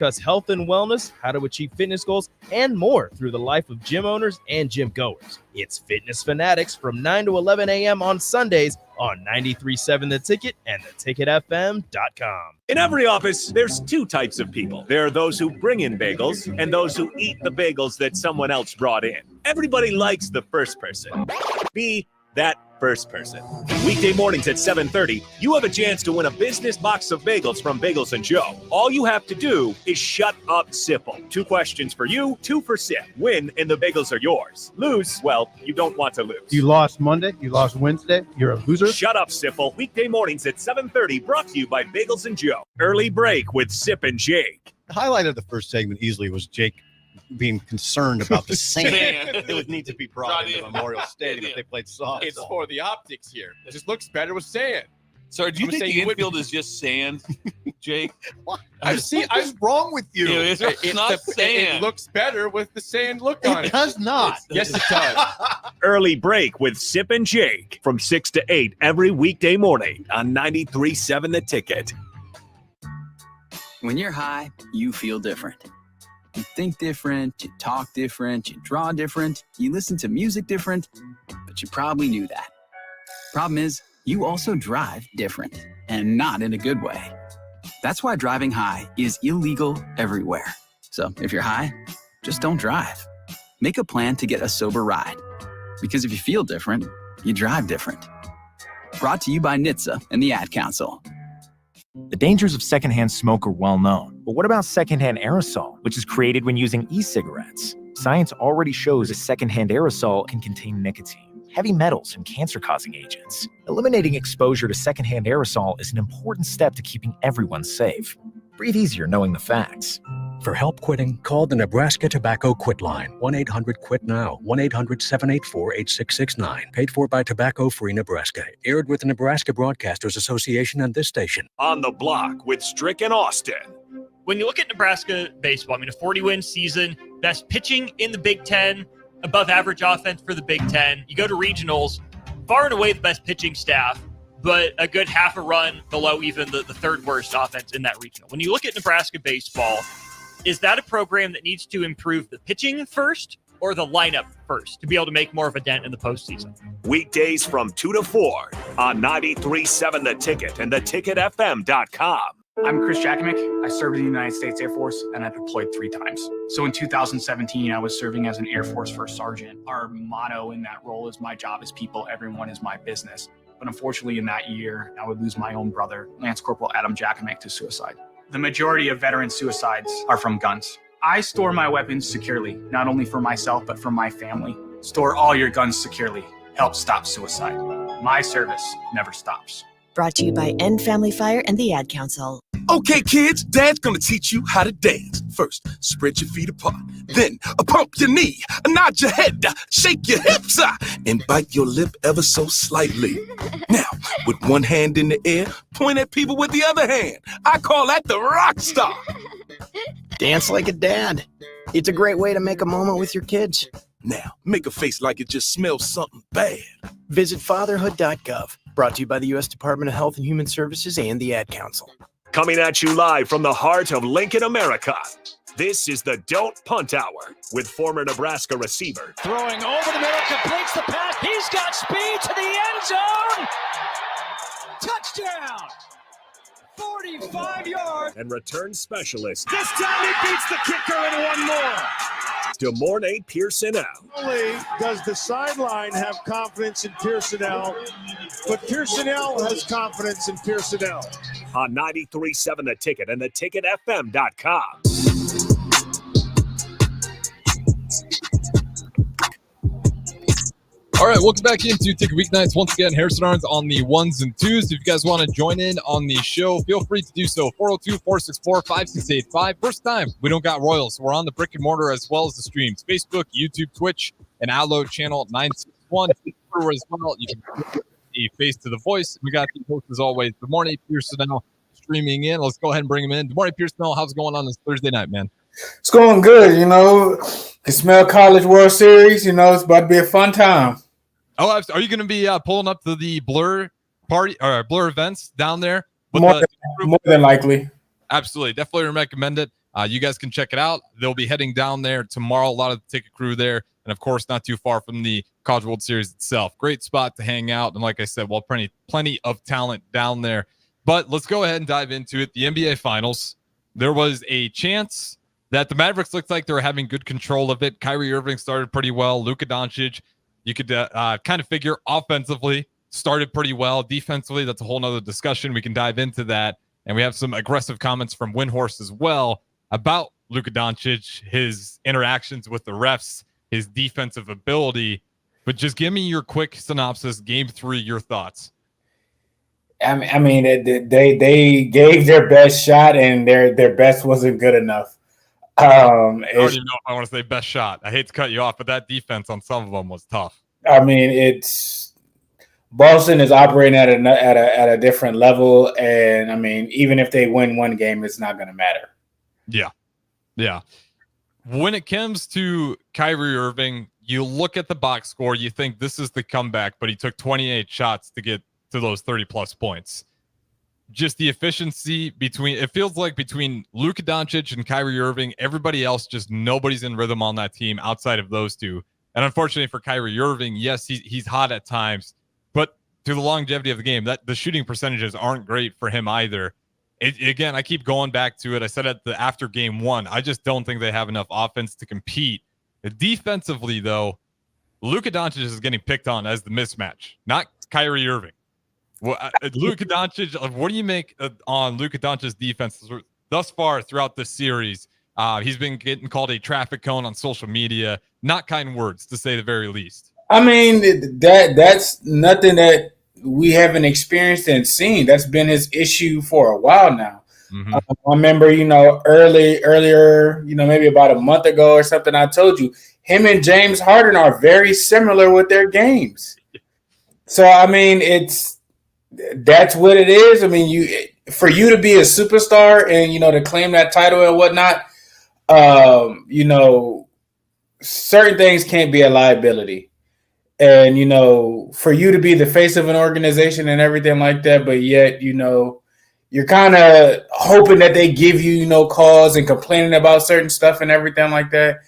Discuss health and wellness, how to achieve fitness goals, and more through the life of gym owners and gym goers. It's Fitness Fanatics from 9 to 11 a.m. on Sundays on 93.7 The Ticket and theticketfm.com. In every office, there's two types of people. There are those who bring in bagels and those who eat the bagels that someone else brought in. Everybody likes the first person. Be that first person. Weekday mornings at 7:30, you have a chance to win a business box of bagels from Bagels & Joe. All you have to do is shut up, Sipple. 2 questions for you, 2 for Sip. Win, and the bagels are yours. Lose, well, you don't want to lose. You lost Monday, you lost Wednesday, you're a loser. Shut up, Sipple. Weekday mornings at 7:30, brought to you by Bagels & Joe. Early break with Sip and Jake. The highlight of the first segment easily was Jake being concerned about the sand that would need to be brought into Memorial Stadium if they played softball. It's for the optics here. It just looks better with sand. So do you think the infield is just sand, Jake? What's wrong with you? It's not sand. It looks better with the sand look on it. It does not. Yes, it does. Early break with Sip and Jake from 6 to 8 every weekday morning on 93.7 The Ticket. When you're high, you feel different. You think different, you talk different, you draw different, you listen to music different, but you probably knew that. Problem is, you also drive different, and not in a good way. That's why driving high is illegal everywhere. So if you're high, just don't drive. Make a plan to get a sober ride. Because if you feel different, you drive different. Brought to you by NHTSA and the Ad Council. The dangers of secondhand smoke are well known. But what about secondhand aerosol, which is created when using e-cigarettes? Science already shows a secondhand aerosol can contain nicotine, heavy metals, and cancer-causing agents. Eliminating exposure to secondhand aerosol is an important step to keeping everyone safe. Breathe easier knowing the facts. For help quitting, call the Nebraska Tobacco Quit Line, 1-800-QUIT-NOW, 1-800-784-8669. Paid for by Tobacco Free Nebraska. Aired with the Nebraska Broadcasters Association and this station. On the block with Strick and Austin. When you look at Nebraska baseball, I mean, a 40-win season, best pitching in the Big Ten, above average offense for the Big Ten. You go to regionals, far and away the best pitching staff, but a good half a run below even the third worst offense in that regional. When you look at Nebraska baseball, is that a program that needs to improve the pitching first or the lineup first to be able to make more of a dent in the postseason? Weekdays from 2 to 4 on 93.7 The Ticket and theticketfm.com. I'm Chris Jakimick. I served in the United States Air Force and I deployed 3 times. So in 2017, I was serving as an Air Force First Sergeant. Our motto in that role is my job is people, everyone is my business. But unfortunately in that year, I would lose my own brother, Lance Corporal Adam Jakimick, to suicide. The majority of veteran suicides are from guns. I store my weapons securely, not only for myself, but for my family. Store all your guns securely. Help stop suicide. My service never stops. Brought to you by End Family Fire and the Ad Council. Okay, kids, Dad's gonna teach you how to dance. First, spread your feet apart. Then, pump your knee, nod your head, shake your hips, and bite your lip ever so slightly. Now, with one hand in the air, point at people with the other hand. I call that the rock star. Dance like a dad. It's a great way to make a moment with your kids. Now, make a face like it just smells something bad. Visit fatherhood.gov. Brought to you by the U.S. Department of Health and Human Services and the Ad Council. Coming at you live from the heart of Lincoln, America. This is the Don't Punt Hour with former Nebraska receiver. Throwing over the middle, completes the pass. He's got speed to the end zone. Touchdown. 45 yards. And return specialist. This time he beats the kicker and one more. DeMornay Pierson-El. Not only does the sideline have confidence in Pierson-El, but Pierson-El has confidence in Pierson-El. On 93.7 The Ticket and theticketfm.com. All right, welcome back into Ticket Weeknights. Once again, Harrison Arns on the 1s and 2s. If you guys want to join in on the show, feel free to do so. 402-464-5685. First time we don't got Royals. We're on the brick and mortar as well as the streams. Facebook, YouTube, Twitch, and Allo channel 961. Twitter as well. You can put a face to the voice. We got the host as always, DeMornay Pierson-El, streaming in. Let's go ahead and bring him in. DeMornay Pierson-El, how's it going on this Thursday night, man? It's going good, you know. Can smell College World Series. You know, it's about to be a fun time. Oh, are you going to be pulling up to the Blur party or Blur events down there? More than likely. Absolutely. Definitely recommend it. You guys can check it out. They'll be heading down there tomorrow. A lot of the ticket crew there. And, of course, not too far from the College World Series itself. Great spot to hang out. And like I said, well, plenty of talent down there. But let's go ahead and dive into it. The NBA Finals. There was a chance that the Mavericks looked like they were having good control of it. Kyrie Irving started pretty well. Luka Doncic, you could kind of figure offensively started pretty well. Defensively, that's a whole nother discussion. We can dive into that. And we have some aggressive comments from Windhorse as well about Luka Doncic, his interactions with the refs, his defensive ability. But just give me your quick synopsis, Game 3, your thoughts. I mean, they gave their best shot, and their best wasn't good enough. I don't even know if I want to say best shot. I hate to cut you off, but that defense on some of them was tough. I mean, it's Boston is operating at a different level, and I mean, even if they win one game, it's not going to matter. Yeah. When it comes to Kyrie Irving, you look at the box score, you think this is the comeback, but he took 28 shots to get to those 30-plus points. Just the efficiency it feels like between Luka Doncic and Kyrie Irving, everybody else, just nobody's in rhythm on that team outside of those two. And unfortunately for Kyrie Irving, yes, he's hot at times, but through the longevity of the game, that the shooting percentages aren't great for him either. Again, I keep going back to it. I said after game 1, I just don't think they have enough offense to compete. Defensively, though, Luka Doncic is getting picked on as the mismatch, not Kyrie Irving. Well, Luka Doncic, what do you make on Luka Doncic's defense thus far throughout this series? He's been getting called a traffic cone on social media. Not kind words, to say the very least. I mean, that's nothing that we haven't experienced and seen. That's been his issue for a while now. Mm-hmm. I remember, earlier, maybe about a month ago or something, I told you, him and James Harden are very similar with their games. So, I mean, that's what it is. I mean, for you to be a superstar and, to claim that title and whatnot, certain things can't be a liability. And, for you to be the face of an organization and everything like that, but yet, you're kind of hoping that they give you, calls and complaining about certain stuff and everything like that.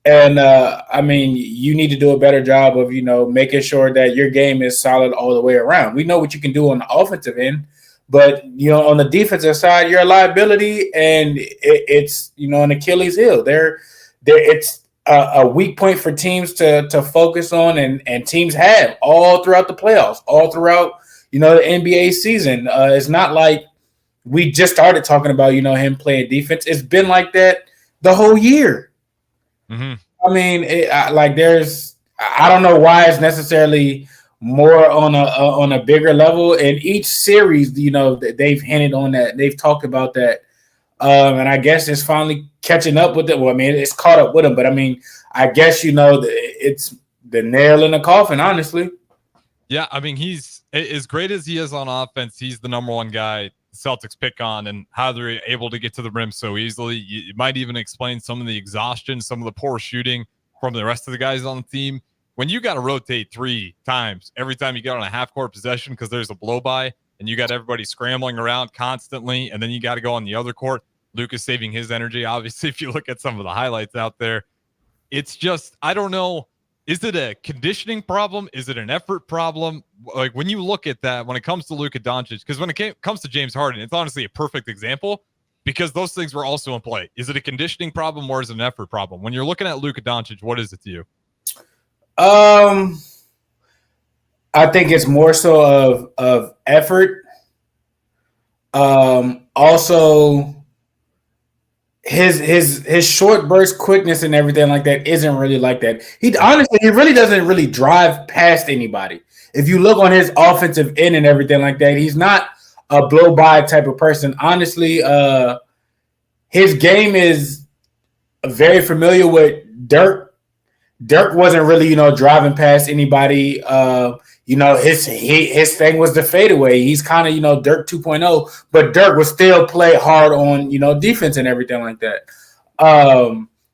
And, I mean, you need to do a better job of, making sure that your game is solid all the way around. We know what you can do on the offensive end, but, on the defensive side, you're a liability, and it's, an Achilles heel. It's a weak point for teams to focus on, and teams have all throughout the playoffs, all throughout, the NBA season. It's not like we just started talking about, him playing defense. It's been like that the whole year. Mm-hmm. I mean, I don't know why it's necessarily more on a bigger level. In each series, they've hinted on that. They've talked about that. And I guess it's finally catching up with it. Well, I mean, it's caught up with him, but I mean, I guess, it's the nail in the coffin, honestly. Yeah, I mean, he's as great as he is on offense. He's the number one guy the Celtics pick on, and how they're able to get to the rim so easily. It might even explain some of the exhaustion, some of the poor shooting from the rest of the guys on the team. When you got to rotate 3 times every time you get on a half-court possession because there's a blow-by, and you got everybody scrambling around constantly, and then you got to go on the other court. Luka's saving his energy. Obviously, if you look at some of the highlights out there, it's just, I don't know. Is it a conditioning problem? Is it an effort problem? Like, when you look at that, when it comes to Luka Doncic, because when it comes to James Harden, it's honestly a perfect example because those things were also in play. Is it a conditioning problem or is it an effort problem? When you're looking at Luka Doncic, what is it to you? I think it's more so of effort. Also, his short burst quickness and everything like that isn't really like that. He really doesn't really drive past anybody. If you look on his offensive end and everything like that, he's not a blow by type of person. Honestly, his game is very familiar with Dirk. Dirk wasn't really, driving past anybody. His thing was the fadeaway. He's kind of, Dirk 2.0, but Dirk would still play hard on, defense and everything like that.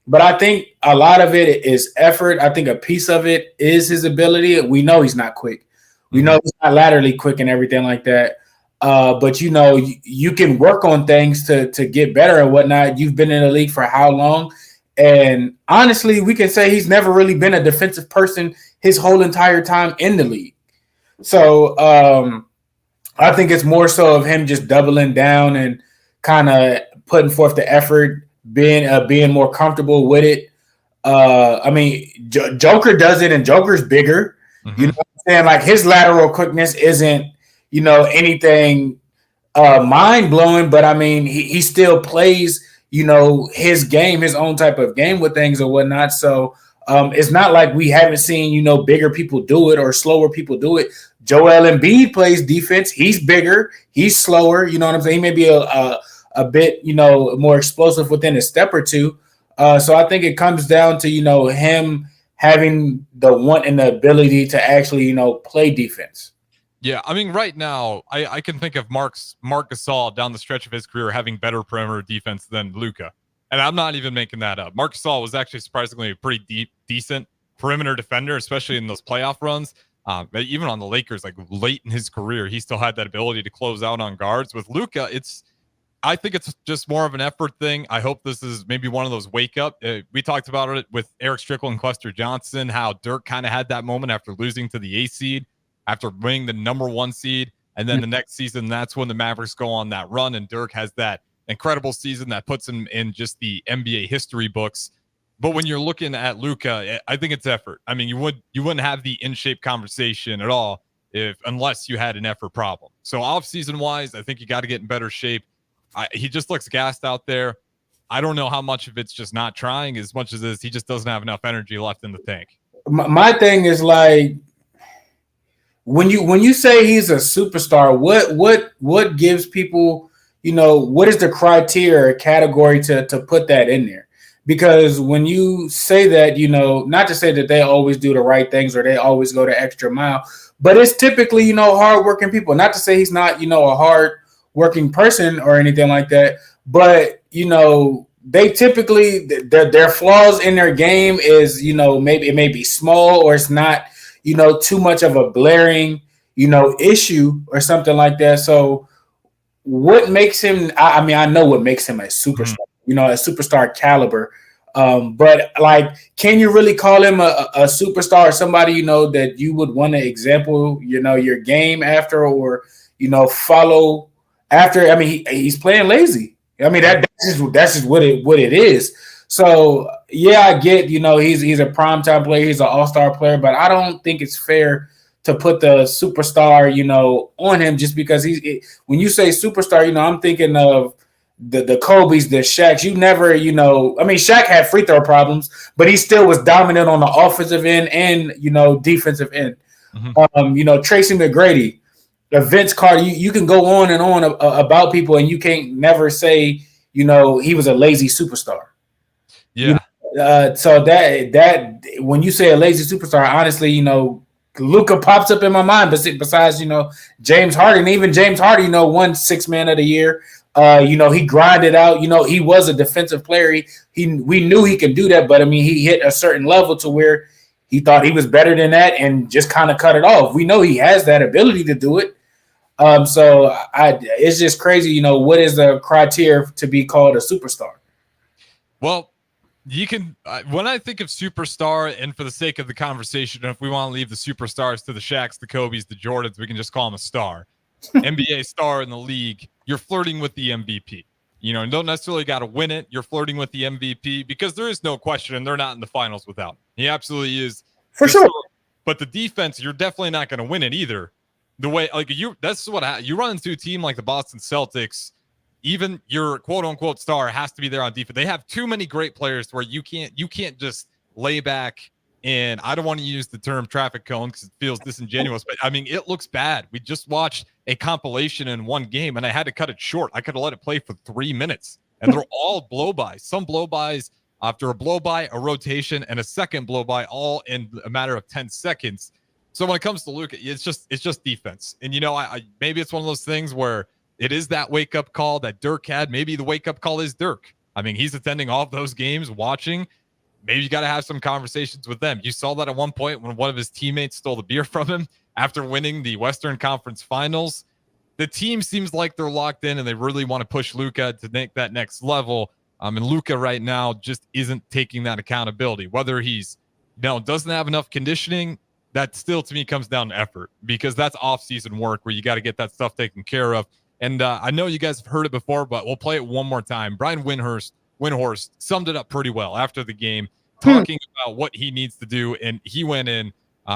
But I think a lot of it is effort. I think a piece of it is his ability. We know he's not quick. We know he's not laterally quick and everything like that. But you can work on things to get better and whatnot. You've been in the league for how long? And honestly, we can say he's never really been a defensive person his whole entire time in the league. So I think it's more so of him just doubling down and kind of putting forth the effort, being more comfortable with it. Joker does it, and Joker's bigger. You know what I'm saying? Like, his lateral quickness isn't, anything mind blowing, but I mean, he still plays, his game, his own type of game with things or whatnot. So it's not like we haven't seen, bigger people do it or slower people do it. Joel Embiid plays defense. He's bigger. He's slower. You know what I'm saying? He may be a bit, more explosive within a step or two. So I think it comes down to, him having the want and the ability to actually, play defense. Yeah, I mean, right now, I can think of Marc Gasol down the stretch of his career having better perimeter defense than Luka. And I'm not even making that up. Marc Gasol was actually surprisingly a pretty decent perimeter defender, especially in those playoff runs. But even on the Lakers, like late in his career, he still had that ability to close out on guards. With Luka, I think it's just more of an effort thing. I hope this is maybe one of those wake up. We talked about it with Eric Strickland and Cluster Johnson, how Dirk kind of had that moment after losing to the A seed, after winning the number 1 seed. And then the next season, that's when the Mavericks go on that run. And Dirk has that incredible season that puts him in just the NBA history books. But when you're looking at Luka, I think it's effort. I mean, you wouldn't have the in-shape conversation at all unless you had an effort problem. So off-season wise, I think you got to get in better shape. He just looks gassed out there. I don't know how much of it's just not trying as much as he just doesn't have enough energy left in the tank. My thing is, like, when you say he's a superstar, what gives people, what is the criteria or category to put that in there? Because when you say that, not to say that they always do the right things or they always go the extra mile, but it's typically, hardworking people. Not to say he's not, a hard working person or anything like that, but they typically their flaws in their game is maybe it may be small or it's not too much of a blaring issue or something like that. So what makes him, I know what makes him a superstar, a superstar caliber, but like, can you really call him a superstar or somebody that you would want to example your game after or follow after? I mean, he's playing lazy. I mean, that's just what it is. So yeah, I get he's a primetime player, he's an all-star player, but I don't think it's fair to put the superstar on him just because when you say superstar, I'm thinking of the Kobe's, the Shaqs. You never, I mean, Shaq had free throw problems, but he still was dominant on the offensive end and defensive end. Tracy McGrady, Vince Carter, you can go on and on about people, and you can't never say, he was a lazy superstar. Yeah. So that when you say a lazy superstar, honestly, Luka pops up in my mind. But besides, James Harden, even James Harden, won 6th Man of the year. He grinded out. He was a defensive player. We knew he could do that, but I mean, he hit a certain level to where he thought he was better than that and just kind of cut it off. We know he has that ability to do it. So it's just crazy. What is the criteria to be called a superstar? Well, you can, when I think of superstar, and for the sake of the conversation, if we want to leave the superstars to the Shaqs, the Kobes, the Jordans, we can just call him a star. NBA star in the league, you're flirting with the MVP. You don't necessarily got to win it. You're flirting with the MVP because there is no question, and they're not in the finals without him. He absolutely is. For sure. But the defense, you're definitely not going to win it either. The way, like, that's what you run into a team like the Boston Celtics. Even your quote unquote star has to be there on defense. They have too many great players where you can't just lay back. And I don't want to use the term traffic cone because it feels disingenuous, but I mean, it looks bad. We just watched a compilation in one game and I had to cut it short. I could have let it play for 3 minutes and they're all blow-bys. Some blow-bys after a blow-by, a rotation, and a second blow-by, all in a matter of 10 seconds. So when it comes to Luka, it's just defense. And, I maybe it's one of those things where it is that wake-up call that Dirk had. Maybe the wake-up call is Dirk. I mean, he's attending all of those games, watching. Maybe you got to have some conversations with them. You saw that at one point when one of his teammates stole the beer from him after winning the Western Conference Finals. the team seems like they're locked in and they really want to push Luka to make that next level. And Luka right now just isn't taking that accountability. Whether he's, doesn't have enough conditioning, that still to me comes down to effort, because that's off-season work where you got to get that stuff taken care of. And I know you guys have heard it before, but we'll play it one more time. Brian Windhorst summed it up pretty well after the game, talking about what he needs to do, and he went in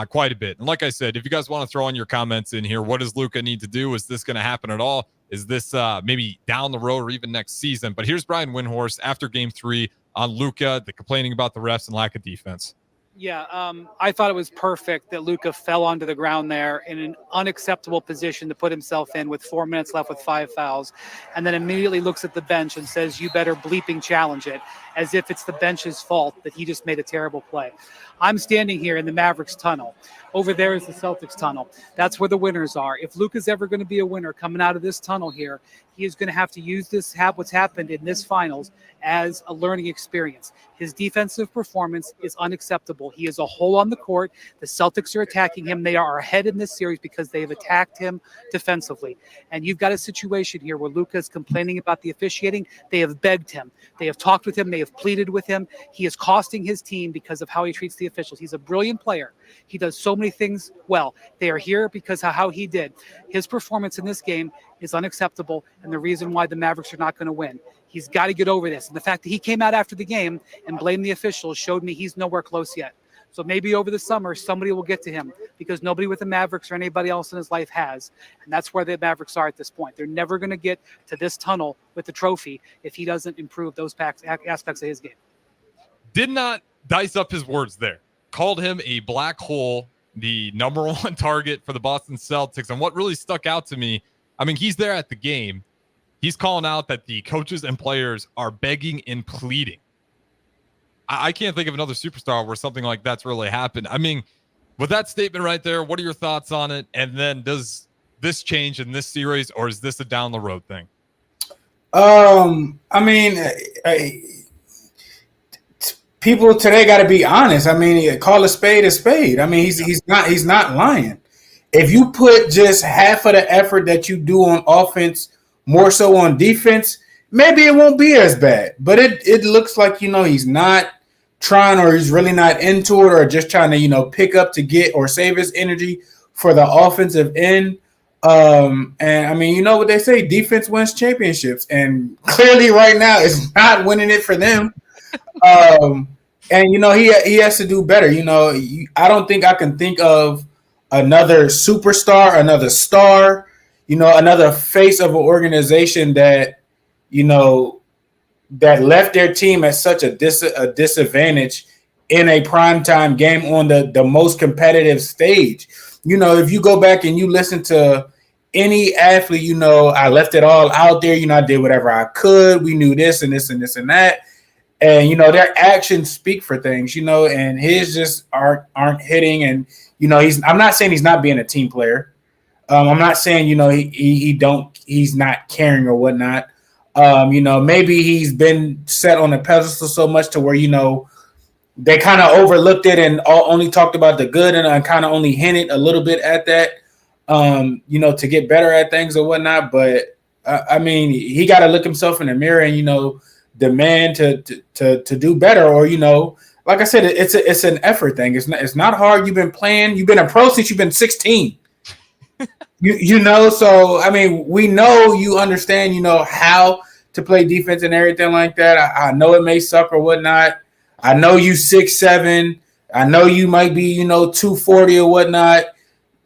quite a bit. And like I said, if you guys want to throw in your comments in here, what does Luka need to do? Is this going to happen at all? Is this maybe down the road or even next season? But here's Brian Windhorst after Game 3 on Luka, the complaining about the refs and lack of defense. Yeah, I thought it was perfect that Luka fell onto the ground there in an unacceptable position to put himself in with 4 minutes left with 5 fouls, and then immediately looks at the bench and says, "You better bleeping challenge it," as if it's the bench's fault that he just made a terrible play. I'm standing here in the Mavericks tunnel. Over there is the Celtics tunnel. That's where the winners are. If Luka's ever going to be a winner coming out of this tunnel here, he is going to have to use what's happened in this finals as a learning experience. His defensive performance is unacceptable. He is a hole on the court. The Celtics are attacking him. They are ahead in this series because they have attacked him defensively. And you've got a situation here where Luka is complaining about the officiating. They have begged him. They have talked with him. They have pleaded with him. He is costing his team because of how he treats the officials. He's a brilliant player. He does so many things well. They are here because of how he did. His performance in this game is unacceptable, and the reason why the Mavericks are not going to win. He's got to get over this. And the fact that he came out after the game and blamed the officials showed me he's nowhere close yet. So maybe over the summer, somebody will get to him, because nobody with the Mavericks or anybody else in his life has. And that's where the Mavericks are at this point. They're never going to get to this tunnel with the trophy if he doesn't improve those aspects of his game. Did not dice up his words there. Called him a black hole, the number one target for the Boston Celtics. And what really stuck out to me, I mean, he's there at the game. He's calling out that the coaches and players are begging and pleading. I can't think of another superstar where something like that's really happened. I mean, with that statement right there, what are your thoughts on it? And then does this change in this series, or is this a down the road thing? I mean, people today got to be honest. I mean, call a spade a spade. I mean, he's not lying. If you put just half of the effort that you do on offense more so on defense, maybe it won't be as bad. But it looks like, he's not trying, or he's really not into it, or just trying to, pick up to get or save his energy for the offensive end. And I mean, you know what they say, defense wins championships. And clearly right now it's not winning it for them. And, he has to do better. I don't think I can think of another superstar, another star, another face of an organization that, that left their team at such a disadvantage in a primetime game on the most competitive stage. If you go back and you listen to any athlete, I left it all out there. I did whatever I could. We knew this and this and this and that. And, their actions speak for things, and his just aren't hitting. And, I'm not saying he's not being a team player. I'm not saying, he's not caring or whatnot. Maybe he's been set on a pedestal so much to where, they kind of overlooked it and only talked about the good and kind of only hinted a little bit at that, to get better at things or whatnot. But I mean, he got to look himself in the mirror and, demand to do better, or, like I said, it's an effort thing. It's not hard. You've been playing, you've been a pro since you've been 16. So I mean, we know you understand, how to play defense and everything like that. I know it may suck or whatnot. I know you 6'7". I know you might be, 240 or whatnot.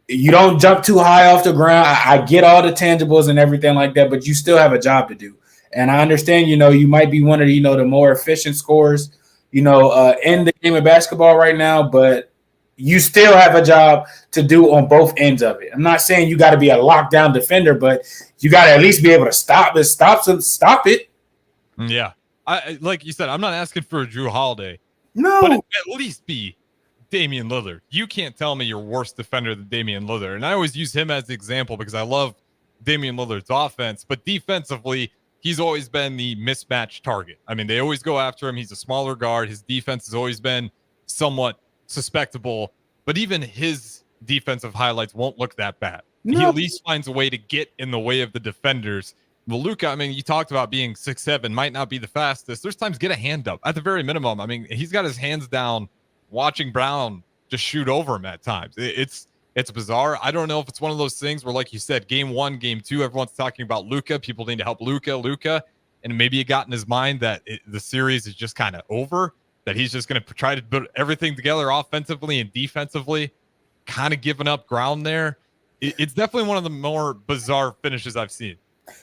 You don't jump too high off the ground. I get all the tangibles and everything like that, but you still have a job to do. And I understand, you might be one of the, the more efficient scorers, in the game of basketball right now, but you still have a job to do on both ends of it. I'm not saying you got to be a lockdown defender, but you got to at least be able to stop it. Yeah. I like you said, I'm not asking for a Drew Holiday. No. But at least be Damian Lillard. You can't tell me you're worse defender than Damian Lillard. And I always use him as the example because I love Damian Lillard's offense, but defensively, he's always been the mismatched target. I mean, they always go after him. He's a smaller guard. His defense has always been somewhat suspectable, but even his defensive highlights won't look that bad. he at least finds a way to get in the way of the defenders. Well, Luka, I mean, you talked about being 6'7", might not be the fastest. There's times get a hand up at the very minimum. I mean, he's got his hands down watching Brown just shoot over him at times. It's bizarre. I don't know if it's one of those things where, like you said, game 1, game 2, everyone's talking about Luka. People need to help Luka. And maybe it got in his mind that the series is just kind of over, that he's just going to try to put everything together offensively and defensively, kind of giving up ground there. It's definitely one of the more bizarre finishes I've seen.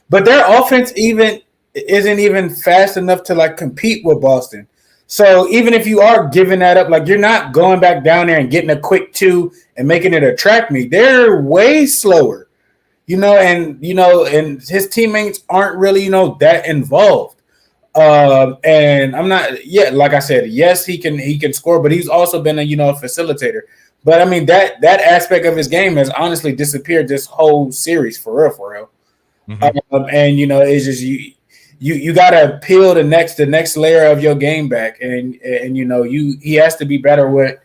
But their offense isn't even fast enough to like compete with Boston. So even if you are giving that up, like you're not going back down there and getting a quick 2 and making it a track meet. They're way slower, and his teammates aren't really, that involved. And I'm not, like I said, yes, he can score, but he's also been a facilitator. But I mean that aspect of his game has honestly disappeared this whole series for real. Mm-hmm. And it's just you gotta peel the next layer of your game back, and he has to be better with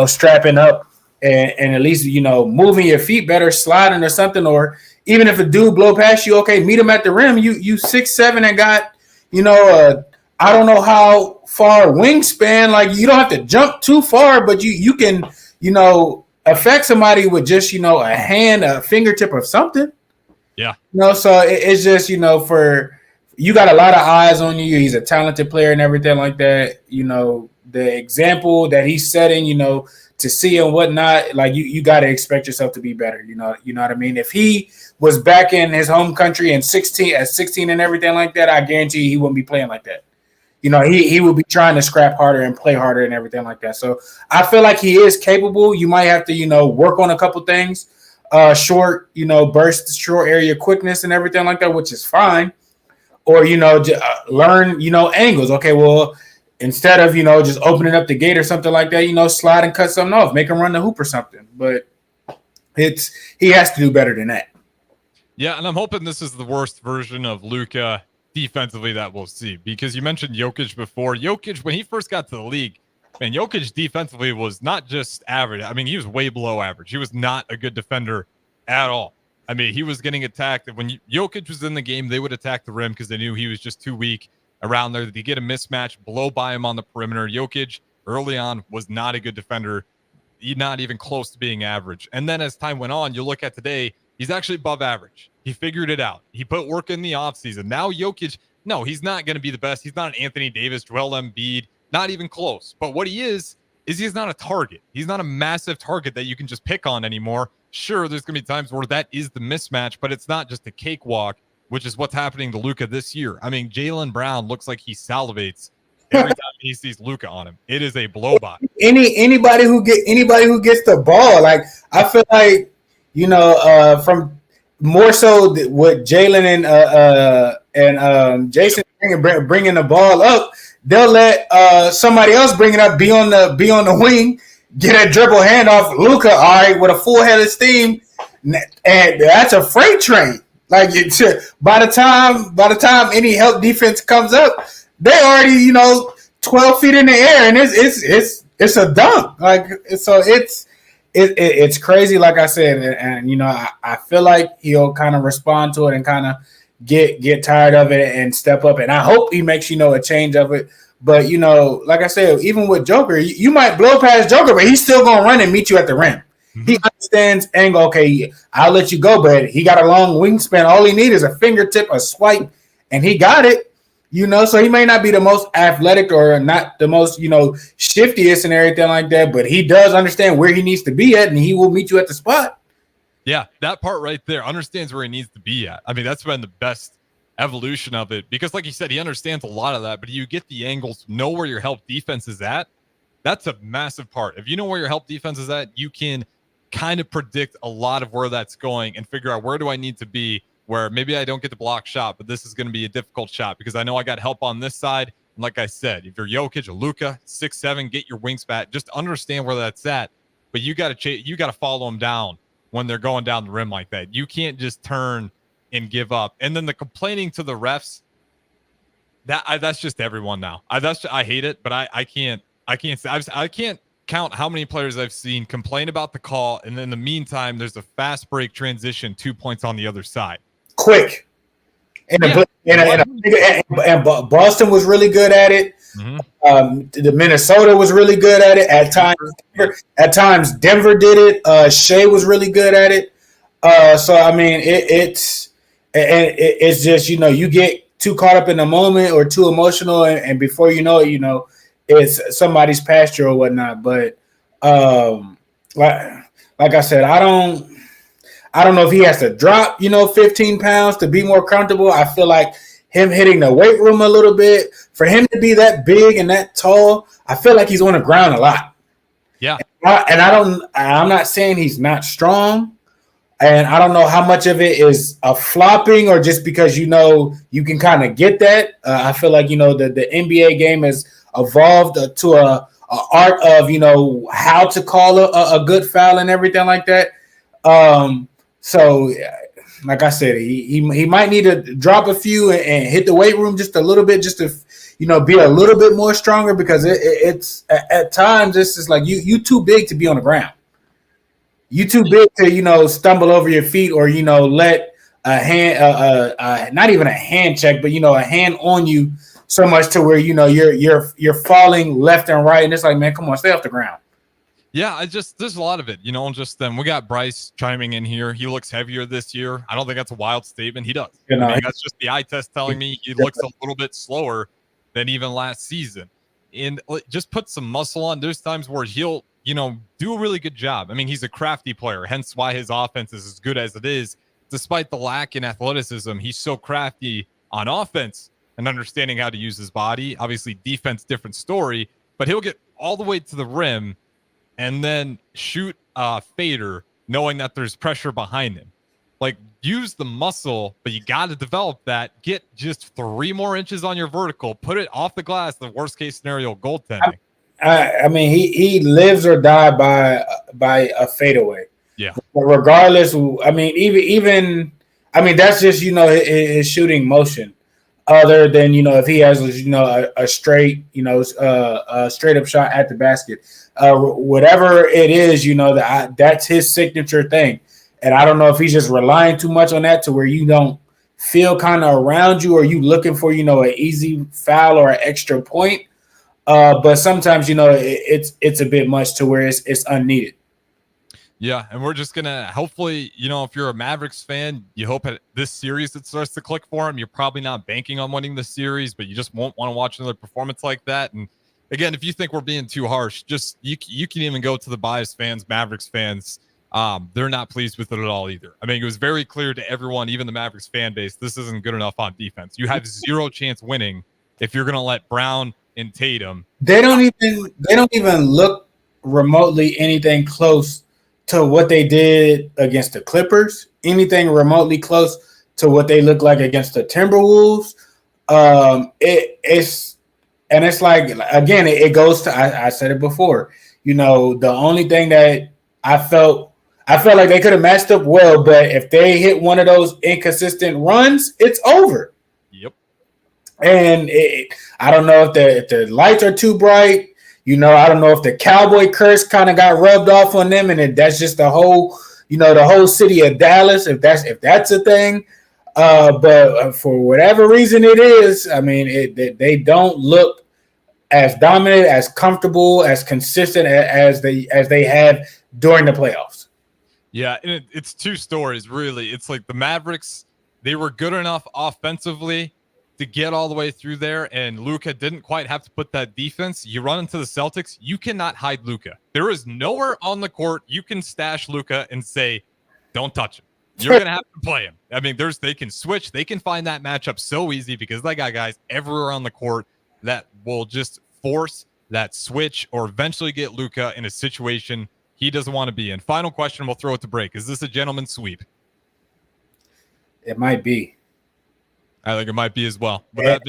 strapping up and at least moving your feet better, sliding or something, or even if a dude blow past you, okay, meet him at the rim. You 6'7" and got I don't know how far wingspan. Like you don't have to jump too far, but you can affect somebody with just a hand, a fingertip or something. Yeah. So it's just, for you got a lot of eyes on you. He's a talented player and everything like that. The example that he's setting, to see and whatnot, like you got to expect yourself to be better. You know what I mean? If he was back in his home country at 16 and everything like that, I guarantee he wouldn't be playing like that. He would be trying to scrap harder and play harder and everything like that. So I feel like he is capable. You might have to, work on a couple things. Short, burst, short area quickness and everything like that, which is fine. Or, learn, angles. Okay, well, instead of, just opening up the gate or something like that, slide and cut something off, make him run the hoop or something. But he has to do better than that. Yeah, and I'm hoping this is the worst version of Luka defensively that we'll see, because you mentioned Jokic before. Jokic, when he first got to the league, man, Jokic defensively was not just average. I mean, he was way below average. He was not a good defender at all. I mean, he was getting attacked. When Jokic was in the game, they would attack the rim because they knew he was just too weak around there. They get a mismatch, blow by him on the perimeter. Jokic early on was not a good defender, not even close to being average. And then as time went on, you look at today, he's actually above average. He figured it out. He put work in the offseason. Now Jokic, no, he's not going to be the best. He's not an Anthony Davis, Joel Embiid, not even close. But what he is he's not a target. He's not a massive target that you can just pick on anymore. Sure, there's going to be times where that is the mismatch, but it's not just a cakewalk, which is what's happening to Luka this year. I mean, Jaylen Brown looks like he salivates every time he sees Luka on him. It is a blow by. Anybody who gets the ball, like I feel like from more so with Jaylen and Jason bringing the ball up, they'll let somebody else bring it up, be on the wing, get a dribble handoff. Luka, all right, with a full head of steam, and that's a freight train. Like by the time any help defense comes up, they already 12 feet in the air, and it's a dunk. Like so, it's crazy. Like I said, and I feel like he'll kind of respond to it and kind of get tired of it and step up. And I hope he makes a change of it. But like I said, even with Joker, you might blow past Joker, but he's still gonna run and meet you at the rim. Mm-hmm. He understands angle. Okay, I'll let you go, but he got a long wingspan. All he needs is a fingertip, a swipe, and he got it. So he may not be the most athletic or not the most, shiftiest and everything like that, but he does understand where he needs to be at, and he will meet you at the spot. Yeah, that part right there, understands where he needs to be at. I mean, that's been the best evolution of it, because like you said, he understands a lot of that, but you get the angles, know where your help defense is at. That's a massive part. If you know where your help defense is at, you can kind of predict a lot of where that's going and figure out where do I need to be, where maybe I don't get the block shot, but this is going to be a difficult shot because I know I got help on this side. And like I said, if you're Jokic or Luka, 6'7", get your wingspan, just understand where that's at. But you got to follow them down when they're going down the rim like that. You can't just turn and give up. And then the complaining to the refs, that's just everyone now. I hate it, but I can't count how many players I've seen complain about the call, and in the meantime, there's a fast break transition, 2 points on the other side. Quick. And Boston was really good at it. The Minnesota was really good at it. At times, Denver did it. Shea was really good at it. So I mean, it's just, you know, you get too caught up in the moment or too emotional, and before you know it, you know, it's somebody's pasture or whatnot. But like I said, I don't know if he has to drop, you know, 15 pounds to be more comfortable. I feel like him hitting the weight room a little bit, for him to be that big and that tall, I feel like he's on the ground a lot. Yeah. I'm not saying he's not strong, and I don't know how much of it is a flopping or just because, you know, you can kind of get that. I feel like, you know, the NBA game has evolved to a art of, you know, how to call a good foul and everything like that. So, like I said, he might need to drop a few and hit the weight room just a little bit, just to, you know, be a little bit more stronger, because it's at times it's just like you too big to be on the ground. You too big to, you know, stumble over your feet or, you know, let a hand, not even a hand check, but, you know, a hand on you so much to where, you know, you're falling left and right, and it's like, man, come on, stay off the ground. Yeah, there's a lot of it, you know. Just we got Bryce chiming in here. He looks heavier this year. I don't think that's a wild statement. He does. You know, I mean, that's just the eye test telling me he looks a little bit slower than even last season. And just put some muscle on. There's times where he'll, you know, do a really good job. I mean, he's a crafty player, hence why his offense is as good as it is. Despite the lack in athleticism, he's so crafty on offense and understanding how to use his body. Obviously, defense, different story, but he'll get all the way to the rim and then shoot a fader knowing that there's pressure behind him. Like, use the muscle, but you got to develop that. Get just 3 more inches on your vertical. Put it off the glass, the worst-case scenario goaltending. I mean, he lives or die by a fadeaway. Yeah. But regardless, I mean, even I mean, that's just, you know, his shooting motion. Other than, you know, if he has, you know, a straight, you know, a straight up shot at the basket, whatever it is, you know, that's his signature thing. And I don't know if he's just relying too much on that to where you don't feel kind of around you, or you looking for, you know, an easy foul or an extra point. But sometimes, you know, it's a bit much to where it's unneeded. Yeah, and we're just going to hopefully, you know, if you're a Mavericks fan, you hope at this series it starts to click for him. You're probably not banking on winning the series, but you just won't want to watch another performance like that. And again, if you think we're being too harsh, just you can even go to the biased fans, Mavericks fans. They're not pleased with it at all either. I mean, it was very clear to everyone, even the Mavericks fan base, this isn't good enough on defense. You have zero chance winning if you're going to let Brown and Tatum. They don't even look remotely anything close to what they did against the Clippers, anything remotely close to what they look like against the Timberwolves. It's like, again, it goes to, I said it before, you know, the only thing that I felt like they could have matched up well, but if they hit one of those inconsistent runs, it's over. Yep. And I don't know if the lights are too bright. You know, I don't know if the cowboy curse kind of got rubbed off on them, and that's just the whole city of Dallas, if that's a thing. But for whatever reason it is, I mean, they don't look as dominant, as comfortable, as consistent as they have during the playoffs. Yeah, and it's two stories, really. It's like the Mavericks, they were good enough offensively to get all the way through there, and Luka didn't quite have to put that defense. You run into the Celtics, you cannot hide Luka. There is nowhere on the court you can stash Luka and say, don't touch him. You're going to have to play him. I mean, they can switch. They can find that matchup so easy because they got guys everywhere on the court that will just force that switch or eventually get Luka in a situation he doesn't want to be in. Final question, we'll throw it to break. Is this a gentleman's sweep? It might be. I think it might be as well. Go ahead.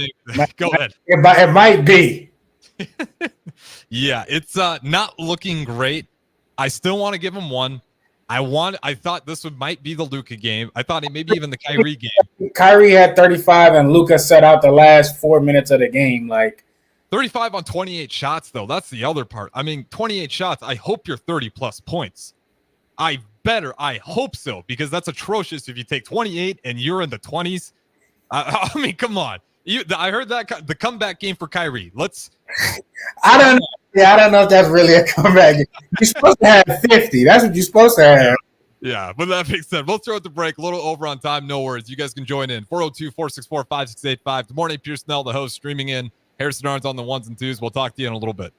It might be. Yeah, it's not looking great. I still want to give him one. I thought this might be the Luka game. I thought it maybe even the Kyrie game. Kyrie had 35 and Luka set out the last 4 minutes of the game. Like, 35 on 28 shots, though. That's the other part. I mean, 28 shots. I hope you're 30-plus points. I hope so, because that's atrocious if you take 28 and you're in the 20s. I mean, come on. I heard that the comeback game for Kyrie. I don't know. Yeah, I don't know if that's really a comeback. You're supposed to have 50. That's what you're supposed to have. Yeah, but that makes sense. We'll throw at the break. A little over on time. No worries. You guys can join in. 402-464-5685. Good morning, Pierson-El, the host, streaming in. Harrison Arns on the ones and twos. We'll talk to you in a little bit.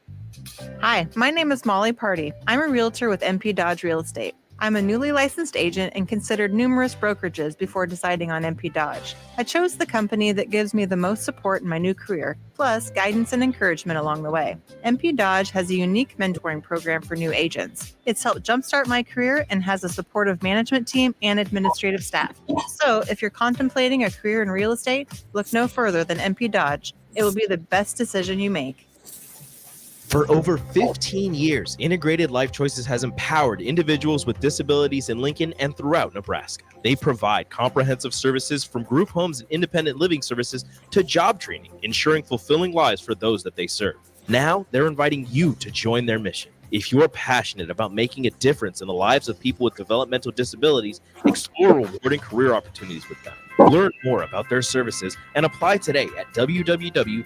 Hi, my name is Molly Party. I'm a realtor with MP Dodge Real Estate. I'm a newly licensed agent and considered numerous brokerages before deciding on MP Dodge. I chose the company that gives me the most support in my new career, plus guidance and encouragement along the way. MP Dodge has a unique mentoring program for new agents. It's helped jumpstart my career and has a supportive management team and administrative staff. So if you're contemplating a career in real estate, look no further than MP Dodge. It will be the best decision you make. For over 15 years, Integrated Life Choices has empowered individuals with disabilities in Lincoln and throughout Nebraska. They provide comprehensive services from group homes and independent living services to job training, ensuring fulfilling lives for those that they serve. Now, they're inviting you to join their mission. If you're passionate about making a difference in the lives of people with developmental disabilities, explore rewarding career opportunities with them. Learn more about their services and apply today at www.ilc.net.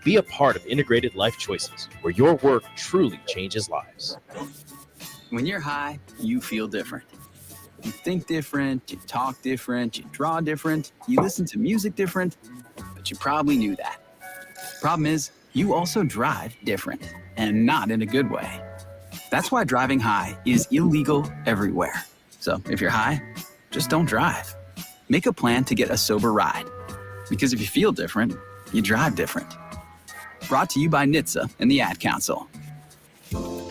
Be a part of Integrated Life Choices, where your work truly changes lives. When you're high, you feel different. You think different, you talk different, you draw different, you listen to music different, but you probably knew that. Problem is, you also drive different, and not in a good way. That's why driving high is illegal everywhere. So if you're high, just don't drive. Make a plan to get a sober ride. Because if you feel different, you drive different. Brought to you by NHTSA and the Ad Council.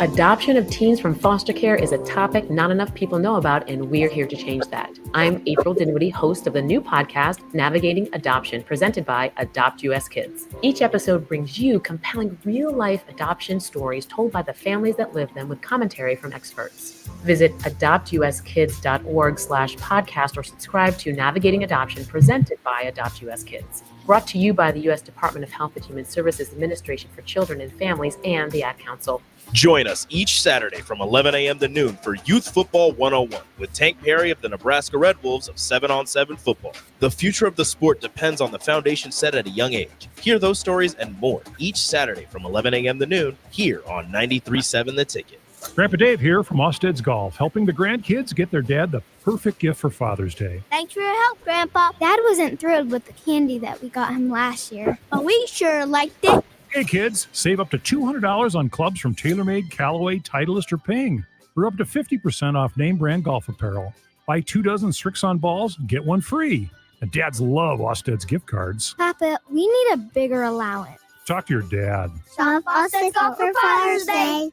Adoption of teens from foster care is a topic not enough people know about, and we're here to change that. I'm April Dinwiddie, host of the new podcast, Navigating Adoption, presented by Adopt US Kids. Each episode brings you compelling real-life adoption stories told by the families that live them with commentary from experts. Visit adoptuskids.org/podcast or subscribe to Navigating Adoption, presented by Adopt US Kids. Brought to you by the U.S. Department of Health and Human Services Administration for Children and Families and the Ad Council. Join us each Saturday from 11 a.m. to noon for Youth Football 101 with Tank Perry of the Nebraska Red Wolves of 7-on-7 football. The future of the sport depends on the foundation set at a young age. Hear those stories and more each Saturday from 11 a.m. to noon here on 93.7 The Ticket. Grandpa Dave here from Osted's Golf, helping the grandkids get their dad the perfect gift for Father's Day. Thanks for your help, Grandpa. Dad wasn't thrilled with the candy that we got him last year, but we sure liked it. Hey kids, save up to $200 on clubs from TaylorMade, Callaway, Titleist, or Ping. We're up to 50% off name brand golf apparel. Buy 2 dozen Strixon balls, get one free. And dads love Osted's gift cards. Papa, we need a bigger allowance. Talk to your dad. Shop Osted's Golf for Father's Day.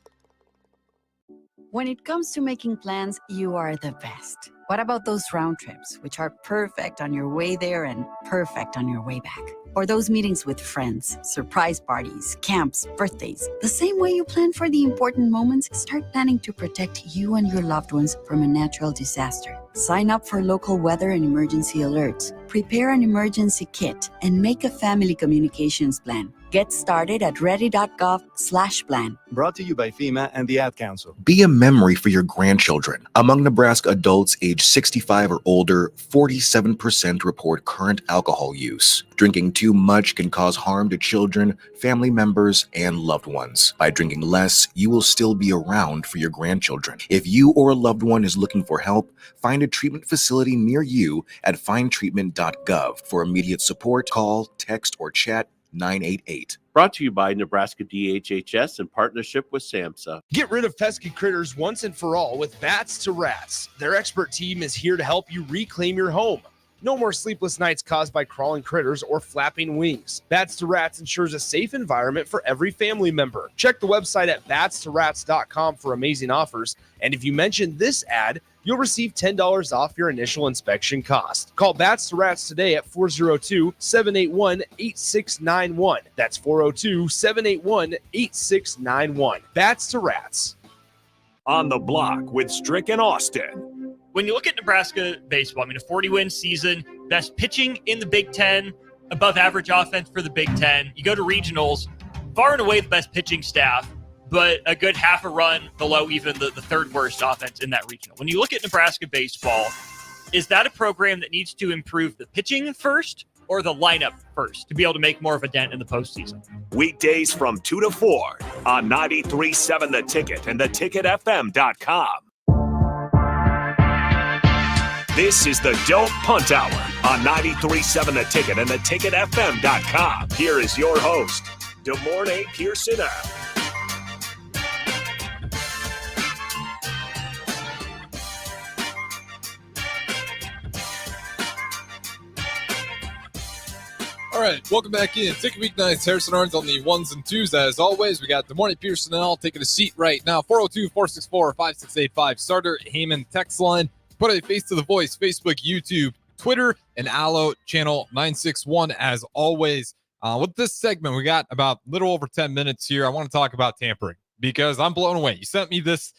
When it comes to making plans, you are the best. What about those round trips, which are perfect on your way there and perfect on your way back? Or those meetings with friends, surprise parties, camps, birthdays. The same way you plan for the important moments, start planning to protect you and your loved ones from a natural disaster. Sign up for local weather and emergency alerts. Prepare an emergency kit and make a family communications plan. Get started at ready.gov/plan. Brought to you by FEMA and the Ad Council. Be a memory for your grandchildren. Among Nebraska adults age 65 or older, 47% report current alcohol use. Drinking too much can cause harm to children, family members, and loved ones. By drinking less, you will still be around for your grandchildren. If you or a loved one is looking for help, find a treatment facility near you at findtreatment.gov. For immediate support, call, text, or chat 988. Brought to you by Nebraska DHHS in partnership with SAMHSA. Get rid of pesky critters once and for all with Bats to Rats. Their expert team is here to help you reclaim your home. No more sleepless nights caused by crawling critters or flapping wings. Bats to Rats ensures a safe environment for every family member. Check the website at batstorats.com for amazing offers. And if you mention this ad, you'll receive $10 off your initial inspection cost. Call Bats to Rats today at 402-781-8691. That's 402-781-8691. Bats to Rats. On the block with Strick and Austin. When you look at Nebraska baseball, I mean, a 40-win season, best pitching in the Big Ten, above average offense for the Big Ten. You go to regionals, far and away the best pitching staff, but a good half a run below even the third worst offense in that regional. When you look at Nebraska baseball, is that a program that needs to improve the pitching first or the lineup first to be able to make more of a dent in the postseason? Weekdays from 2 to 4 on 93.7 The Ticket and theticketfm.com. This is the Don't Punt Hour on 93.7 The Ticket and theticketfm.com. Here is your host, DeMornay Pierson-El. All right, welcome back in. Ticket Weeknights, Harrison Arns on the 1s and 2s. As always, we got DeMornay Pierson-El taking a seat right now. 402-464-5685. Starter Heyman text line. Put a face to the voice. Facebook, YouTube, Twitter, and Allo channel 961. As always, with this segment, we got about a little over 10 minutes here. I want to talk about tampering because I'm blown away. You sent me this.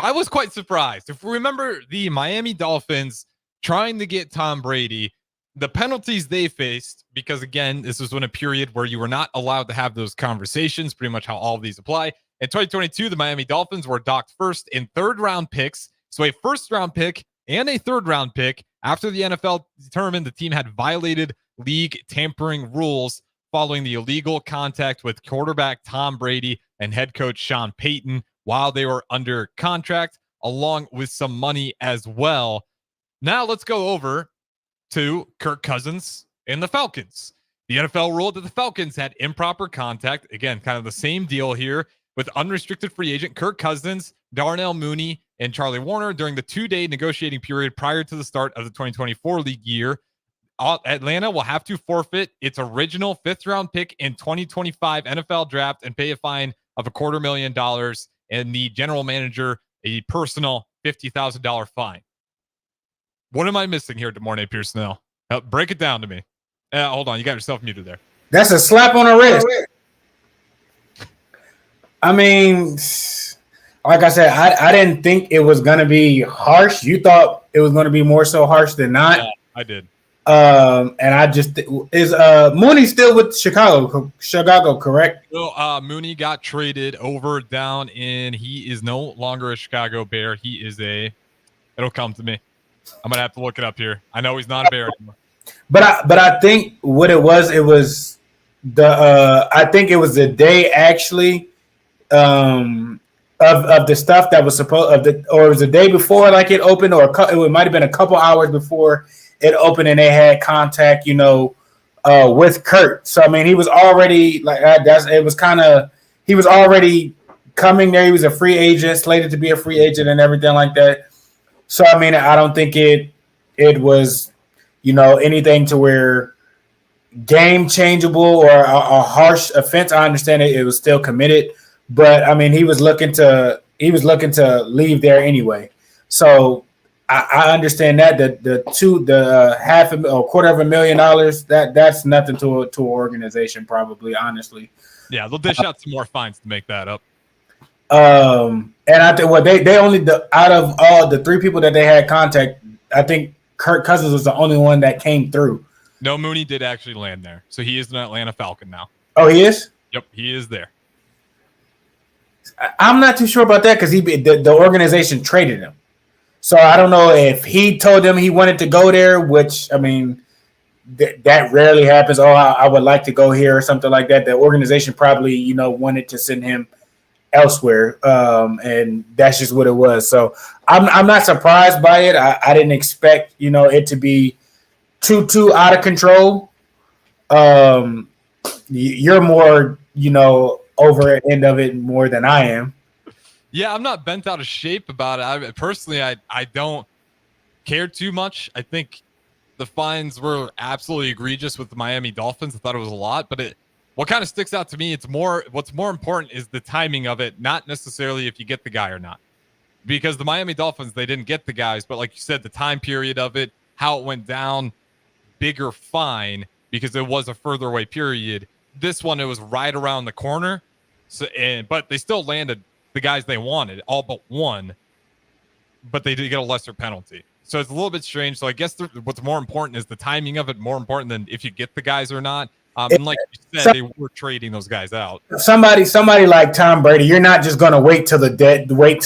I was quite surprised. If we remember the Miami Dolphins trying to get Tom Brady, the penalties they faced, because again, this was in a period where you were not allowed to have those conversations, pretty much how all of these apply. In 2022, the Miami Dolphins were docked first and third round picks. So a first round pick and a third round pick after the NFL determined the team had violated league tampering rules following the illegal contact with quarterback Tom Brady and head coach Sean Payton while they were under contract, along with some money as well. Now let's go over to Kirk Cousins and the Falcons. The NFL ruled that the Falcons had improper contact. Again, kind of the same deal here with unrestricted free agent Kirk Cousins, Darnell Mooney, and Charlie Warner during the 2-day negotiating period prior to the start of the 2024 league year. Atlanta will have to forfeit its original 5th-round pick in 2025 NFL draft and pay a fine of $250,000 and the general manager a personal $50,000 fine. What am I missing here, DeMornay Pierson-El? Break it down to me. Hold on, you got yourself muted there. That's a slap on the wrist. I mean, like I said, I didn't think it was going to be harsh. You thought it was going to be more so harsh than not. Yeah, I did. And I just is Mooney still with Chicago, correct? So Mooney got traded over down in. He is no longer a Chicago Bear. He is it'll come to me. I'm gonna have to look it up here. I know he's not a Bear anymore. But I think what it was I think it was the day actually of the stuff that was supposed or it was the day before, like it opened, or it might have been a couple hours before it opened, and they had contact, with Kurt. So I mean, he was already he was already coming there. He was a free agent, slated to be a free agent, and everything like that. So I mean, I don't think it was, anything to where game changeable or a harsh offense. I understand it was still committed, but I mean, he was looking to leave there anyway. So I understand that the $250,000 that's nothing to an organization, probably, honestly. Yeah, they'll dish out some more fines to make that up. And I think they only out of all the 3 people that they had contact, I think Kirk Cousins was the only one that came through. No, Mooney did actually land there, so he is an Atlanta Falcon now. Oh, he is? Yep, he is there. I'm not too sure about that because the organization traded him. So I don't know if he told them he wanted to go there, which, I mean, that rarely happens. Oh, I would like to go here or something like that. The organization probably, wanted to send him elsewhere, and that's just what it was. So I'm not surprised by it. I didn't expect, it to be too out of control. You're more, over the end of it more than I am. Yeah, I'm not bent out of shape about it. I don't care too much. I think the fines were absolutely egregious with the Miami Dolphins. I thought it was a lot, but what kind of sticks out to me, what's more important is the timing of it, not necessarily if you get the guy or not. Because the Miami Dolphins, they didn't get the guys, but like you said, the time period of it, how it went down, bigger fine because it was a further away period. This one, it was right around the corner. But they still landed the guys they wanted, all but one, but they did get a lesser penalty. So it's a little bit strange. So I guess what's more important is the timing of it, more important than if you get the guys or not. And like you said, they were trading those guys out. Somebody like Tom Brady, you're not just going to wait till the deadline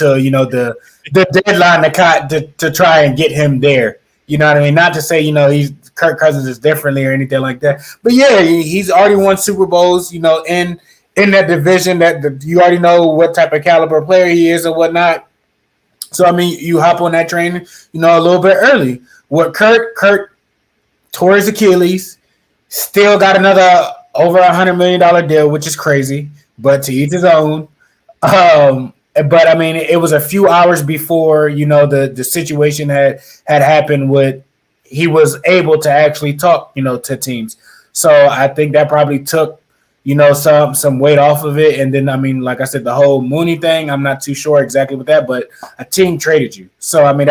to try and get him there. You know what I mean? Not to say, he's Kirk Cousins is differently or anything like that. But yeah, he's already won Super Bowls, in that division that you already know what type of caliber player he is and whatnot. So, I mean, you hop on that train, a little bit early. What Kirk tore his Achilles, still got another over $100 million deal, which is crazy, but to each his own. But I mean, it was a few hours before, the situation had happened with he was able to actually talk, to teams. So I think that probably took, some weight off of it. And then, I mean, like I said, the whole Mooney thing, I'm not too sure exactly with that, but a team traded you. So, I mean,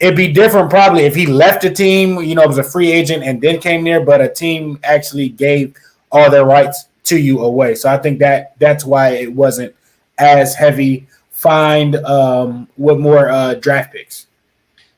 it'd be different probably if he left the team, was a free agent and then came there, but a team actually gave all their rights to you away. So I think that's why it wasn't as heavy fined with more draft picks.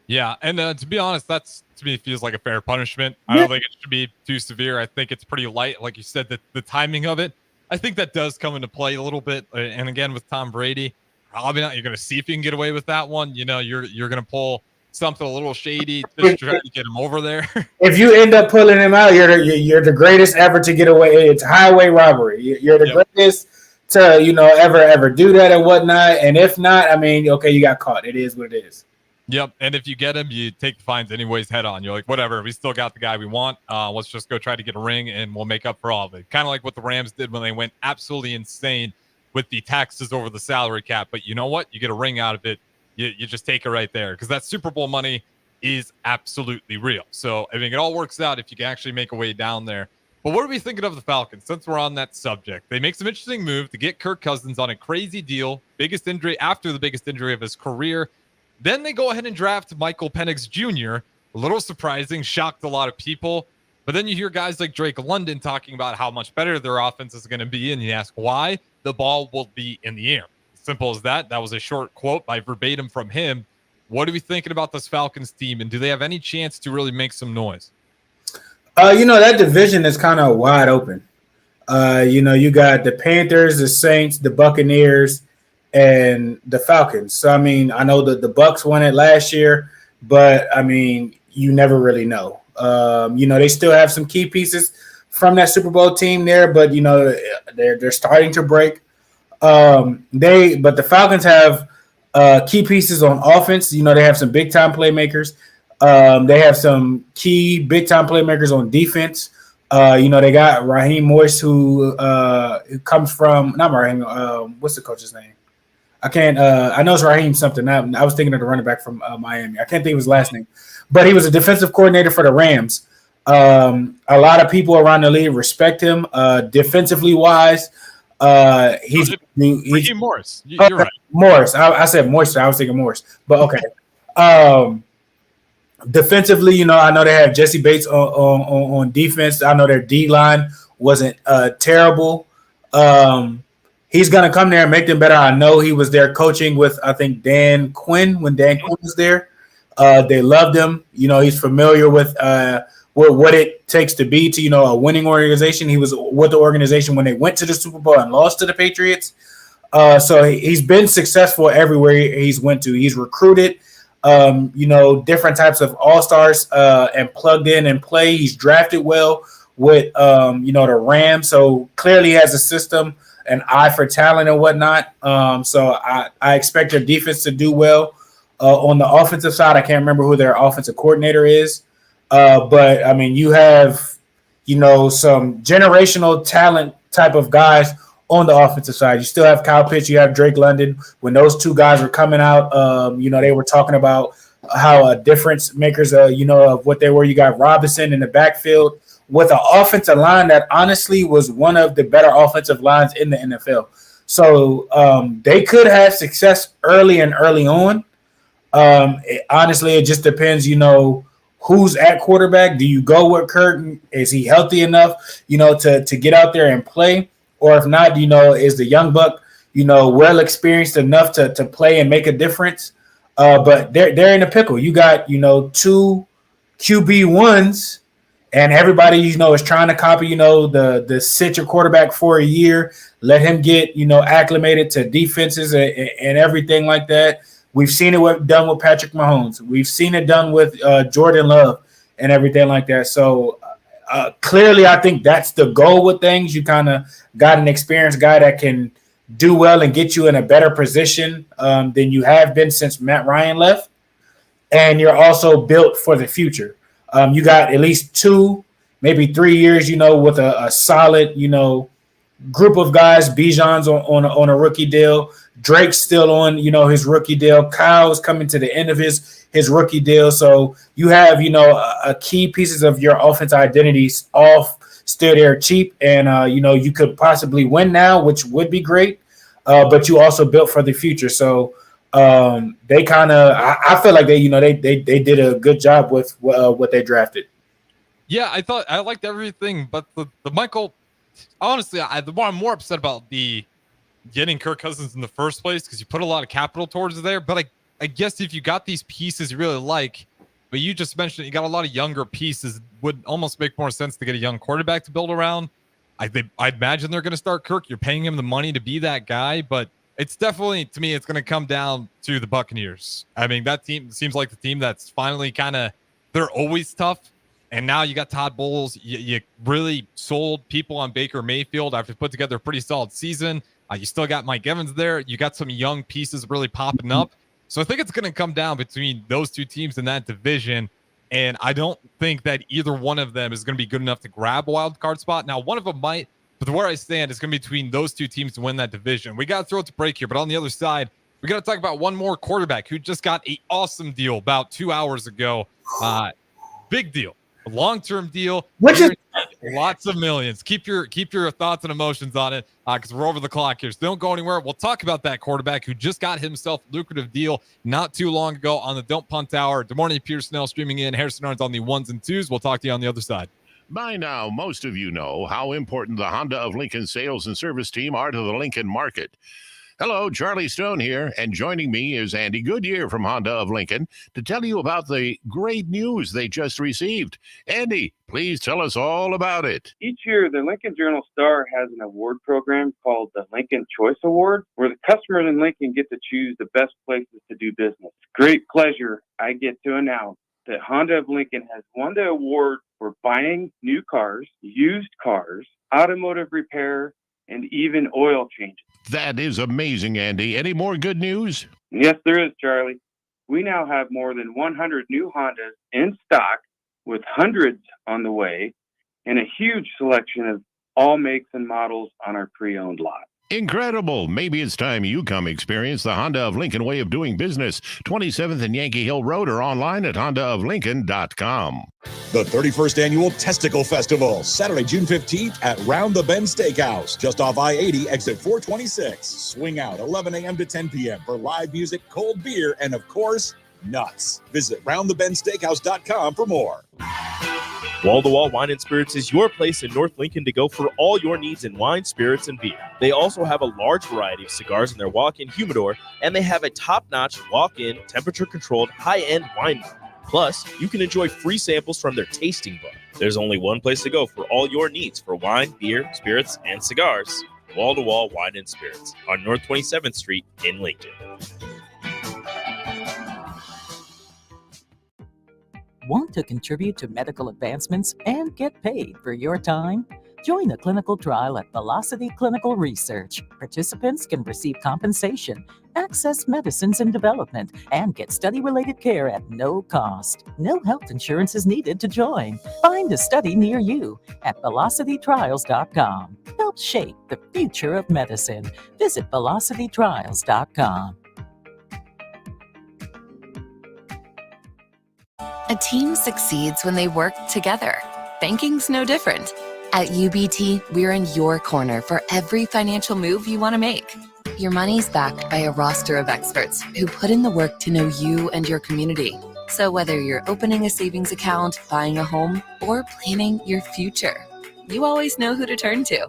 Yeah, and to be honest, that's to me feels like a fair punishment. I don't think it should be too severe. I think it's pretty light, like you said. The timing of it, I think that does come into play a little bit. And again, with Tom Brady, probably not. You're going to see if you can get away with that one. You're going to pull something a little shady just to try to get him over there. If you end up pulling him out, you're the greatest ever to get away. It's highway robbery. You're the greatest to ever do that and whatnot. And if not, I mean, okay, you got caught. It is what it is. Yep, and if you get him, you take the fines anyways head on. You're like, whatever, we still got the guy we want. Let's just go try to get a ring, and we'll make up for all of it. Kind of like what the Rams did when they went absolutely insane with the taxes over the salary cap. But you know what? You get a ring out of it. You just take it right there because that Super Bowl money is absolutely real. So, I mean, it all works out if you can actually make a way down there. But what are we thinking of the Falcons since we're on that subject? They make some interesting move to get Kirk Cousins on a crazy deal, biggest injury after the biggest injury of his career. Then they go ahead and draft Michael Penix Jr. A little surprising, shocked a lot of people. But then you hear guys like Drake London talking about how much better their offense is going to be. And you ask why? The ball will be in the air. Simple as that. That was a short quote by verbatim from him. What are we thinking about this Falcons team? And do they have any chance to really make some noise? That division is kind of wide open. You got the Panthers, the Saints, the Buccaneers, and the Falcons. So, I mean, I know that the Bucs won it last year, but, I mean, you never really know. They still have some key pieces from that Super Bowl team there, but, they're starting to break. But the Falcons have key pieces on offense. They have some big-time playmakers. They have some key big-time playmakers on defense. They got Raheem Morris, who comes from – not Raheem, what's the coach's name? I can't. I know it's Raheem something. I was thinking of the running back from Miami. I can't think of his last name, but he was a defensive coordinator for the Rams. A lot of people around the league respect him. Defensively wise, he's Raheem Morris. You're right. Morris. I said Moisture. I was thinking Morris, but okay. Defensively, I know they have Jesse Bates on defense. I know their D line wasn't terrible. He's going to come there and make them better. I know he was there coaching with, I think, Dan Quinn when Dan Quinn was there. They loved him. He's familiar with what it takes to be to, a winning organization. He was with the organization when they went to the Super Bowl and lost to the Patriots. So he's been successful everywhere he's went to. He's recruited, different types of all-stars and plugged in and play. He's drafted well with, the Rams. So clearly he has a system, an eye for talent and whatnot. So I expect their defense to do well. On the offensive side, I can't remember who their offensive coordinator is. But, I mean, you have, some generational talent type of guys on the offensive side. You still have Kyle Pitts. You have Drake London. When those two guys were coming out, they were talking about how difference makers, of what they were. You got Robinson in the backfield with an offensive line that honestly was one of the better offensive lines in the NFL. So they could have success early on. Honestly, it just depends, who's at quarterback. Do you go with Curtin? Is he healthy enough, to get out there and play? Or if not, is the young buck, well experienced enough to play and make a difference? But they're in a pickle. You got, two QB1s, and everybody, is trying to copy, the sit your quarterback for a year, let him get, acclimated to defenses and everything like that. We've seen it done with Patrick Mahomes. We've seen it done with Jordan Love and everything like that. So clearly, I think that's the goal with things. You kind of got an experienced guy that can do well and get you in a better position than you have been since Matt Ryan left. And you're also built for the future. You got at least 2, maybe 3 years, with a solid, group of guys. Bijan's on a rookie deal. Drake's still on, his rookie deal. Kyle's coming to the end of his rookie deal. So you have, a key pieces of your offense identities off still there cheap. And, you could possibly win now, which would be great. But you also built for the future. So they kind of, I feel like they did a good job with what they drafted. Yeah, I liked everything, but the Michael, honestly, the more I'm more upset about the getting Kirk Cousins in the first place, because you put a lot of capital towards there. But I guess if you got these pieces you really like, but you just mentioned you got a lot of younger pieces, would almost make more sense to get a young quarterback to build around. I'd imagine they're going to start Kirk. You're paying him the money to be that guy, but it's definitely, to me, it's going to come down to the Buccaneers. I mean, that team seems like the team that's finally they're always tough. And now you got Todd Bowles. You really sold people on Baker Mayfield after put together a pretty solid season. You still got Mike Evans there. You got some young pieces really popping up. So I think it's going to come down between those two teams in that division. And I don't think that either one of them is going to be good enough to grab a wild card spot. Now, one of them might, but where I stand is going to be between those two teams to win that division. We got to throw it to break here, but on the other side, we got to talk about one more quarterback who just got an awesome deal about 2 hours ago. Big deal. A long-term deal, which is lots of millions. Keep your thoughts and emotions on it because we're over the clock here. So don't go anywhere. We'll talk about that quarterback who just got himself a lucrative deal not too long ago on the Don't Punt Hour. Good morning, Pierson-El streaming in. Harrison Arns on the 1s and 2s. We'll talk to you on the other side. By now, most of you know how important the Honda of Lincoln sales and service team are to the Lincoln market. Hello, Charlie Stone here, and joining me is Andy Goodyear from Honda of Lincoln to tell you about the great news they just received. Andy, please tell us all about it. Each year, the Lincoln Journal-Star has an award program called the Lincoln Choice Award, where the customers in Lincoln get to choose the best places to do business. Great pleasure I get to announce that Honda of Lincoln has won the award for buying new cars, used cars, automotive repair, and even oil changes. That is amazing, Andy. Any more good news? Yes, there is, Charlie. We now have more than 100 new Hondas in stock, with hundreds on the way, and a huge selection of all makes and models on our pre-owned lot. Incredible. Maybe it's time you come experience the Honda of Lincoln way of doing business. 27th and Yankee Hill Road or online at hondaoflincoln.com. The 31st Annual Testicle Festival, Saturday, June 15th at Round the Bend Steakhouse, just off I-80, exit 426. Swing out 11 a.m. to 10 p.m. for live music, cold beer, and of course, nuts. Visit roundthebendsteakhouse.com for more. Wall-to-Wall Wine and Spirits is your place in North Lincoln to go for all your needs in wine, spirits, and beer. They also have a large variety of cigars in their walk-in humidor, and they have a top-notch walk-in, temperature-controlled, high-end wine bar. Plus, you can enjoy free samples from their tasting book. There's only one place to go for all your needs for wine, beer, spirits, and cigars. Wall-to-Wall Wine and Spirits on North 27th Street in Lincoln. Want to contribute to medical advancements and get paid for your time? Join a clinical trial at Velocity Clinical Research. Participants can receive compensation, access medicines in development, and get study-related care at no cost. No health insurance is needed to join. Find a study near you at velocitytrials.com. Help shape the future of medicine. Visit velocitytrials.com. A team succeeds when they work together. Banking's no different. At UBT, we're in your corner for every financial move you want to make. Your money's backed by a roster of experts who put in the work to know you and your community. So whether you're opening a savings account, buying a home, or planning your future, you always know who to turn to.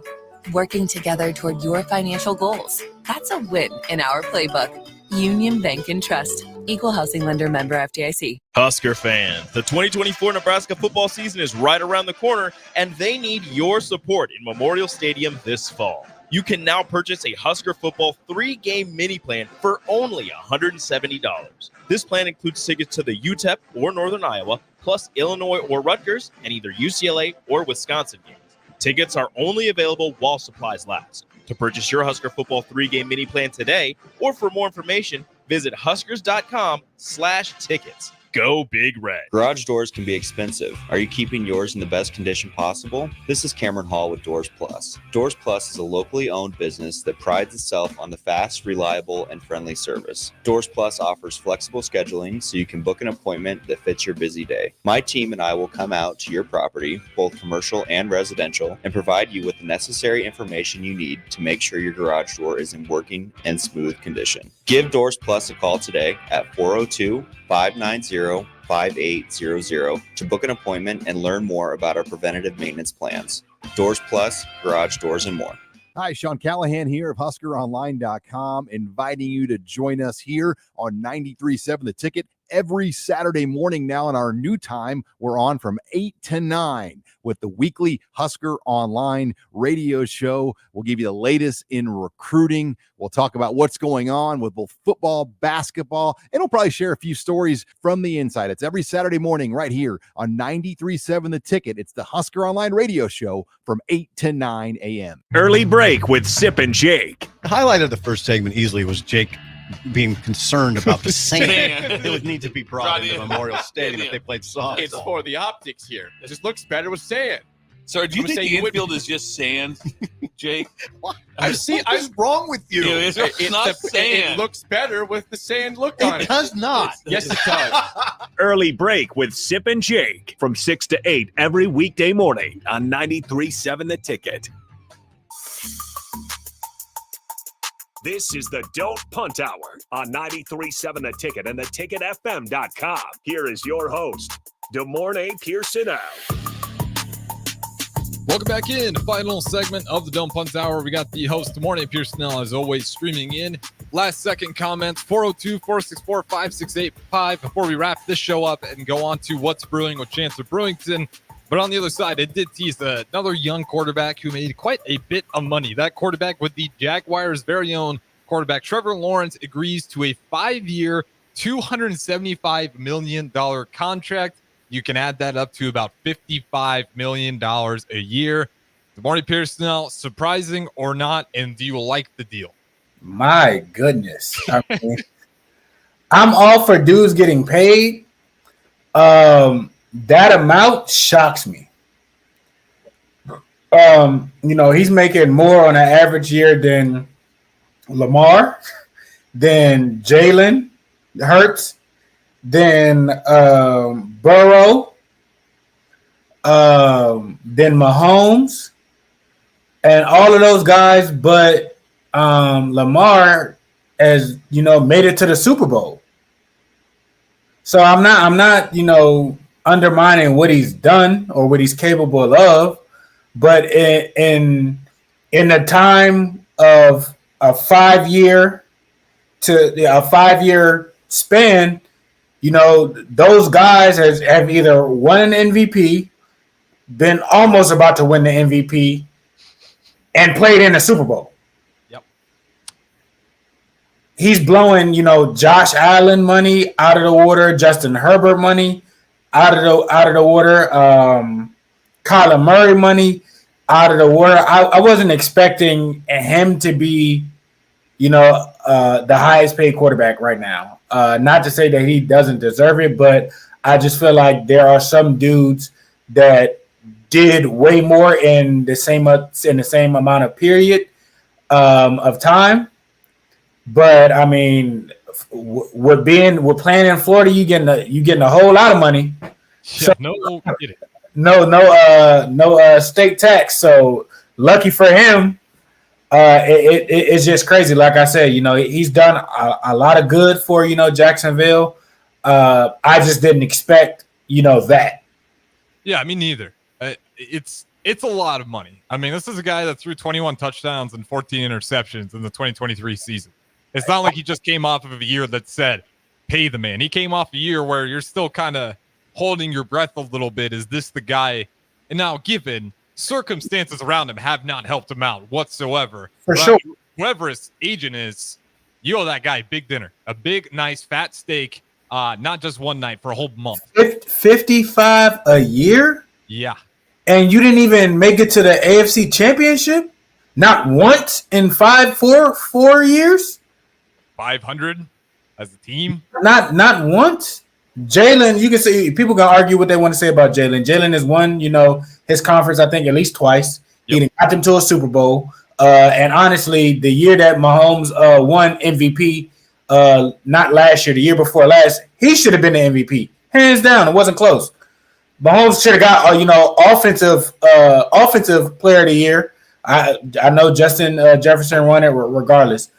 Working together toward your financial goals. That's a win in our playbook. Union Bank and Trust. Equal housing lender, member FDIC. Husker fans, the 2024 Nebraska football season is right around the corner, and they need your support in Memorial Stadium this fall. You can now purchase a Husker football 3-game mini plan for only $170. This plan includes tickets to the UTEP or Northern Iowa, plus Illinois or Rutgers, and either UCLA or Wisconsin games. Tickets are only available while supplies last. To purchase your Husker football 3-game mini plan today, or for more information, visit huskers.com/tickets. Go Big Red. Garage doors can be expensive. Are you keeping yours in the best condition possible? This is Cameron Hall with Doors Plus. Doors Plus is a locally owned business that prides itself on the fast, reliable, and friendly service. Doors Plus offers flexible scheduling so you can book an appointment that fits your busy day. My team and I will come out to your property, both commercial and residential, and provide you with the necessary information you need to make sure your garage door is in working and smooth condition. Give Doors Plus a call today at 402-590-5800 to book an appointment and learn more about our preventative maintenance plans. Doors Plus, garage doors, and more. Hi, Sean Callahan here of HuskerOnline.com, inviting you to join us here on 93.7 The Ticket every Saturday morning now in our new time. We're on from 8 to 9 with the weekly Husker Online radio show. We'll give you the latest in recruiting. We'll talk about what's going on with both football, basketball, and we'll probably share a few stories from the inside. It's every Saturday morning right here on 93.7 The Ticket. It's the Husker Online radio show from 8 to 9 a.m. Early break with Sip and Jake. The highlight of the first segment easily was Jake being concerned about the sand that would need to be brought into Memorial Stadium if they played soft. It's for the optics here. It just looks better with sand. So do you think the infield is just sand, Jake? What's wrong with you? It's not sand. It looks better with the sand look on it. It does not. Yes, it does. Early break with Sip and Jake from 6 to 8 every weekday morning on 93.7 The Ticket. This is the Don't Punt Hour on 93.7 The Ticket and theticketfm.com. Here is your host, Pierson-El. Welcome back in. Final segment of the Don't Punt Hour. We got the host, Pierson-El, as always, streaming in. Last second comments, 402-464-5685 before we wrap this show up and go on to what's brewing with Chancellor Brewington. But on the other side, it did tease another young quarterback who made quite a bit of money. That quarterback with the Jaguars' very own quarterback, Trevor Lawrence, agrees to a 5-year, $275 million contract. You can add that up to about $55 million a year. Good morning, Pierson-El. Surprising or not, and do you like the deal? My goodness. I mean, I'm all for dudes getting paid. That amount shocks me. He's making more on an average year than Lamar, than Jalen Hurts, than Burrow, than Mahomes, and all of those guys. But Lamar, as you know, made it to the Super Bowl. So I'm not, undermining what he's done or what he's capable of, but in the time of a 5-year span, those guys have either won an MVP, been almost about to win the MVP, and played in a Super Bowl. Yep. He's blowing, Josh Allen money out of the water, Justin Herbert money out of the water, Kyler Murray money out of the water. I wasn't expecting him to be, the highest paid quarterback right now. Not to say that he doesn't deserve it, but I just feel like there are some dudes that did way more in the same amount of period of time. But I mean, we're playing in Florida. You getting a whole lot of money. Yeah, So, no kidding. No state tax. So lucky for him. It's just crazy. Like I said, he's done a lot of good for Jacksonville. I just didn't expect that. Yeah, me neither. It's a lot of money. I mean, this is a guy that threw 21 touchdowns and 14 interceptions in the 2023 season. It's not like he just came off of a year that said, pay the man. He came off a year where you're still kind of holding your breath a little bit. Is this the guy? And now, given circumstances around him have not helped him out whatsoever. For sure. Whoever his agent is, you owe that guy a big dinner, a big, nice, fat steak, not just one night, for a whole month. 55 a year? Yeah. And you didn't even make it to the AFC Championship? Not once in 4 years? 500 as a team? Not once? Jalen, you can say, people can argue what they want to say about Jalen. Jalen has won, his conference, I think, at least twice. Yep. He got them to a Super Bowl. And honestly, the year that Mahomes won MVP, not last year, the year before last, he should have been the MVP. Hands down, it wasn't close. Mahomes should have got, offensive player of the year. I know Justin Jefferson won it regardless.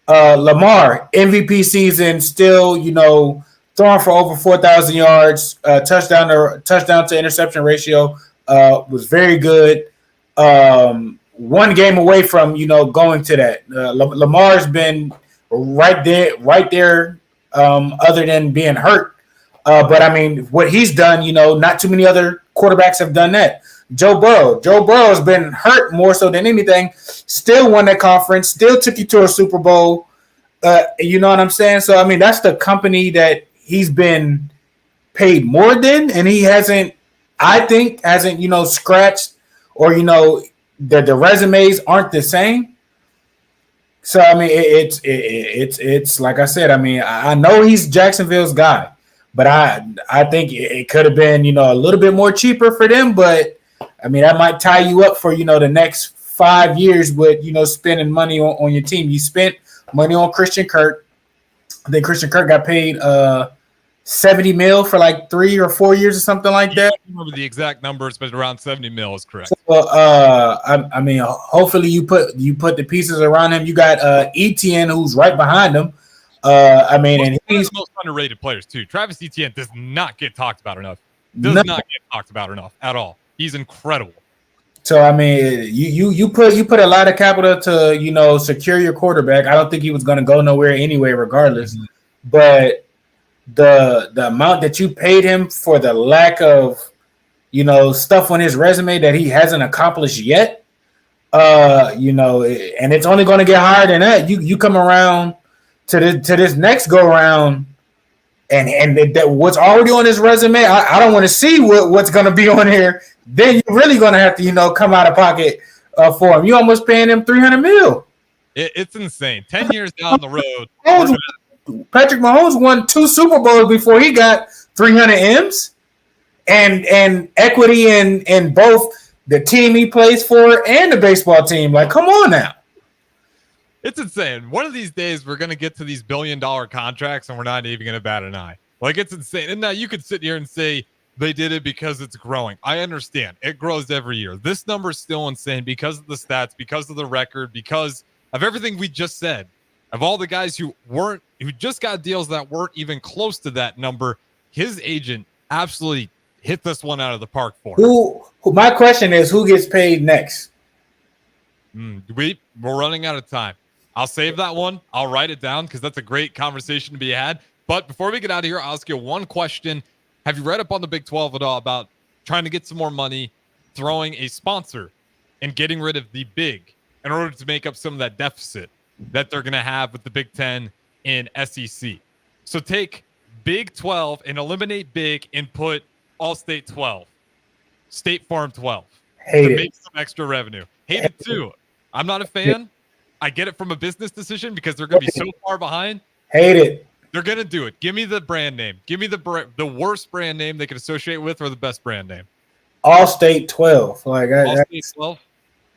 Lamar, MVP season, still, throwing for over 4,000 yards, touchdown to interception ratio was very good. One game away from, going to that. Lamar's been right there, other than being hurt. But I mean, what he's done, not too many other quarterbacks have done that. Joe Burrow has been hurt more so than anything. Still won that conference. Still took you to a Super Bowl. You know what I'm saying? So I mean, that's the company that he's been paid more than, and he hasn't, scratched, or the resumes aren't the same. So I mean, it's like I said. I mean, I know he's Jacksonville's guy, but I think it could have been a little bit more cheaper for them. But I mean, that might tie you up for the next 5 years with spending money on your team. You spent money on Christian Kirk. I think Christian Kirk got paid $70 million for like 3 or 4 years or something like that. I remember the exact numbers, but around $70 million is correct. So, I mean, hopefully you put the pieces around him. You got Etienne, who's right behind him. I mean, and he's the most underrated players too. Travis Etienne does not get talked about enough. Not get talked about enough at all. He's incredible. So I mean, you put a lot of capital to secure your quarterback. I don't think he was going to go nowhere anyway, regardless. Mm-hmm. But the amount that you paid him for the lack of stuff on his resume that he hasn't accomplished yet, and it's only going to get higher than that. You come around to this next go around, and that what's already on his resume, I don't want to see what's going to be on here. Then you're really going to have to come out of pocket for him. You almost paying him $300 million. It's insane. 10 years down the road, Patrick Mahomes won 2 Super Bowls before he got 300 M's and equity in both the team he plays for and the baseball team. Like, come on now. It's insane. One of these days, we're going to get to these billion-dollar contracts, and we're not even going to bat an eye. Like, it's insane. And now you could sit here and say they did it because it's growing. I understand. It grows every year. This number is still insane because of the stats, because of the record, because of everything we just said. Of all the guys who just got deals that weren't even close to that number, his agent absolutely hit this one out of the park for him. My question is, who gets paid next? We're running out of time. I'll save that one. I'll write it down because that's a great conversation to be had. But before we get out of here, I'll ask you one question. Have you read up on the Big 12 at all about trying to get some more money, throwing a sponsor, and getting rid of the big in order to make up some of that deficit that they're going to have with the Big 10 and SEC? So take Big 12 and eliminate big and put All-State 12, State Farm 12 to make some extra revenue. Hate it too. I'm not a fan. I get it from a business decision because they're going to be so far behind. Hate it. They're going to do it. Give me the brand name. Give me the worst brand name they can associate with or the best brand name. All-State 12. All-State 12?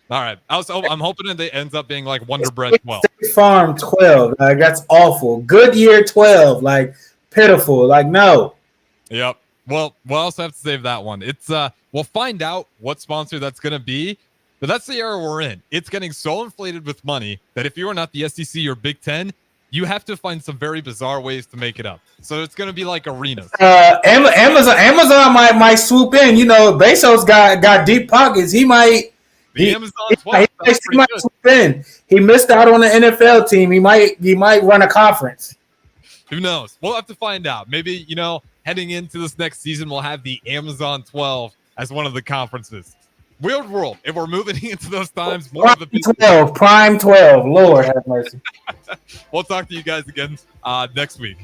All right. I'm hoping it ends up being like Wonder Bread 12. State Farm 12. Like, that's awful. Goodyear 12. Like, pitiful. Like, no. Yep. Well, we'll also have to save that one. It's we'll find out what sponsor that's going to be, but that's the era we're in. It's getting so inflated with money that if you are not the SEC or Big 10, you have to find some very bizarre ways to make it up. So it's going to be like arenas. Amazon might swoop in. Bezos got deep pockets. He might. Amazon 12. He might swoop in. He missed out on the NFL team. He might run a conference. Who knows? We'll have to find out. Maybe, heading into this next season, we'll have the Amazon 12 as one of the conferences. Weird world. If we're moving into those times, more of the Prime 12. Lord have mercy. We'll talk to you guys again next week.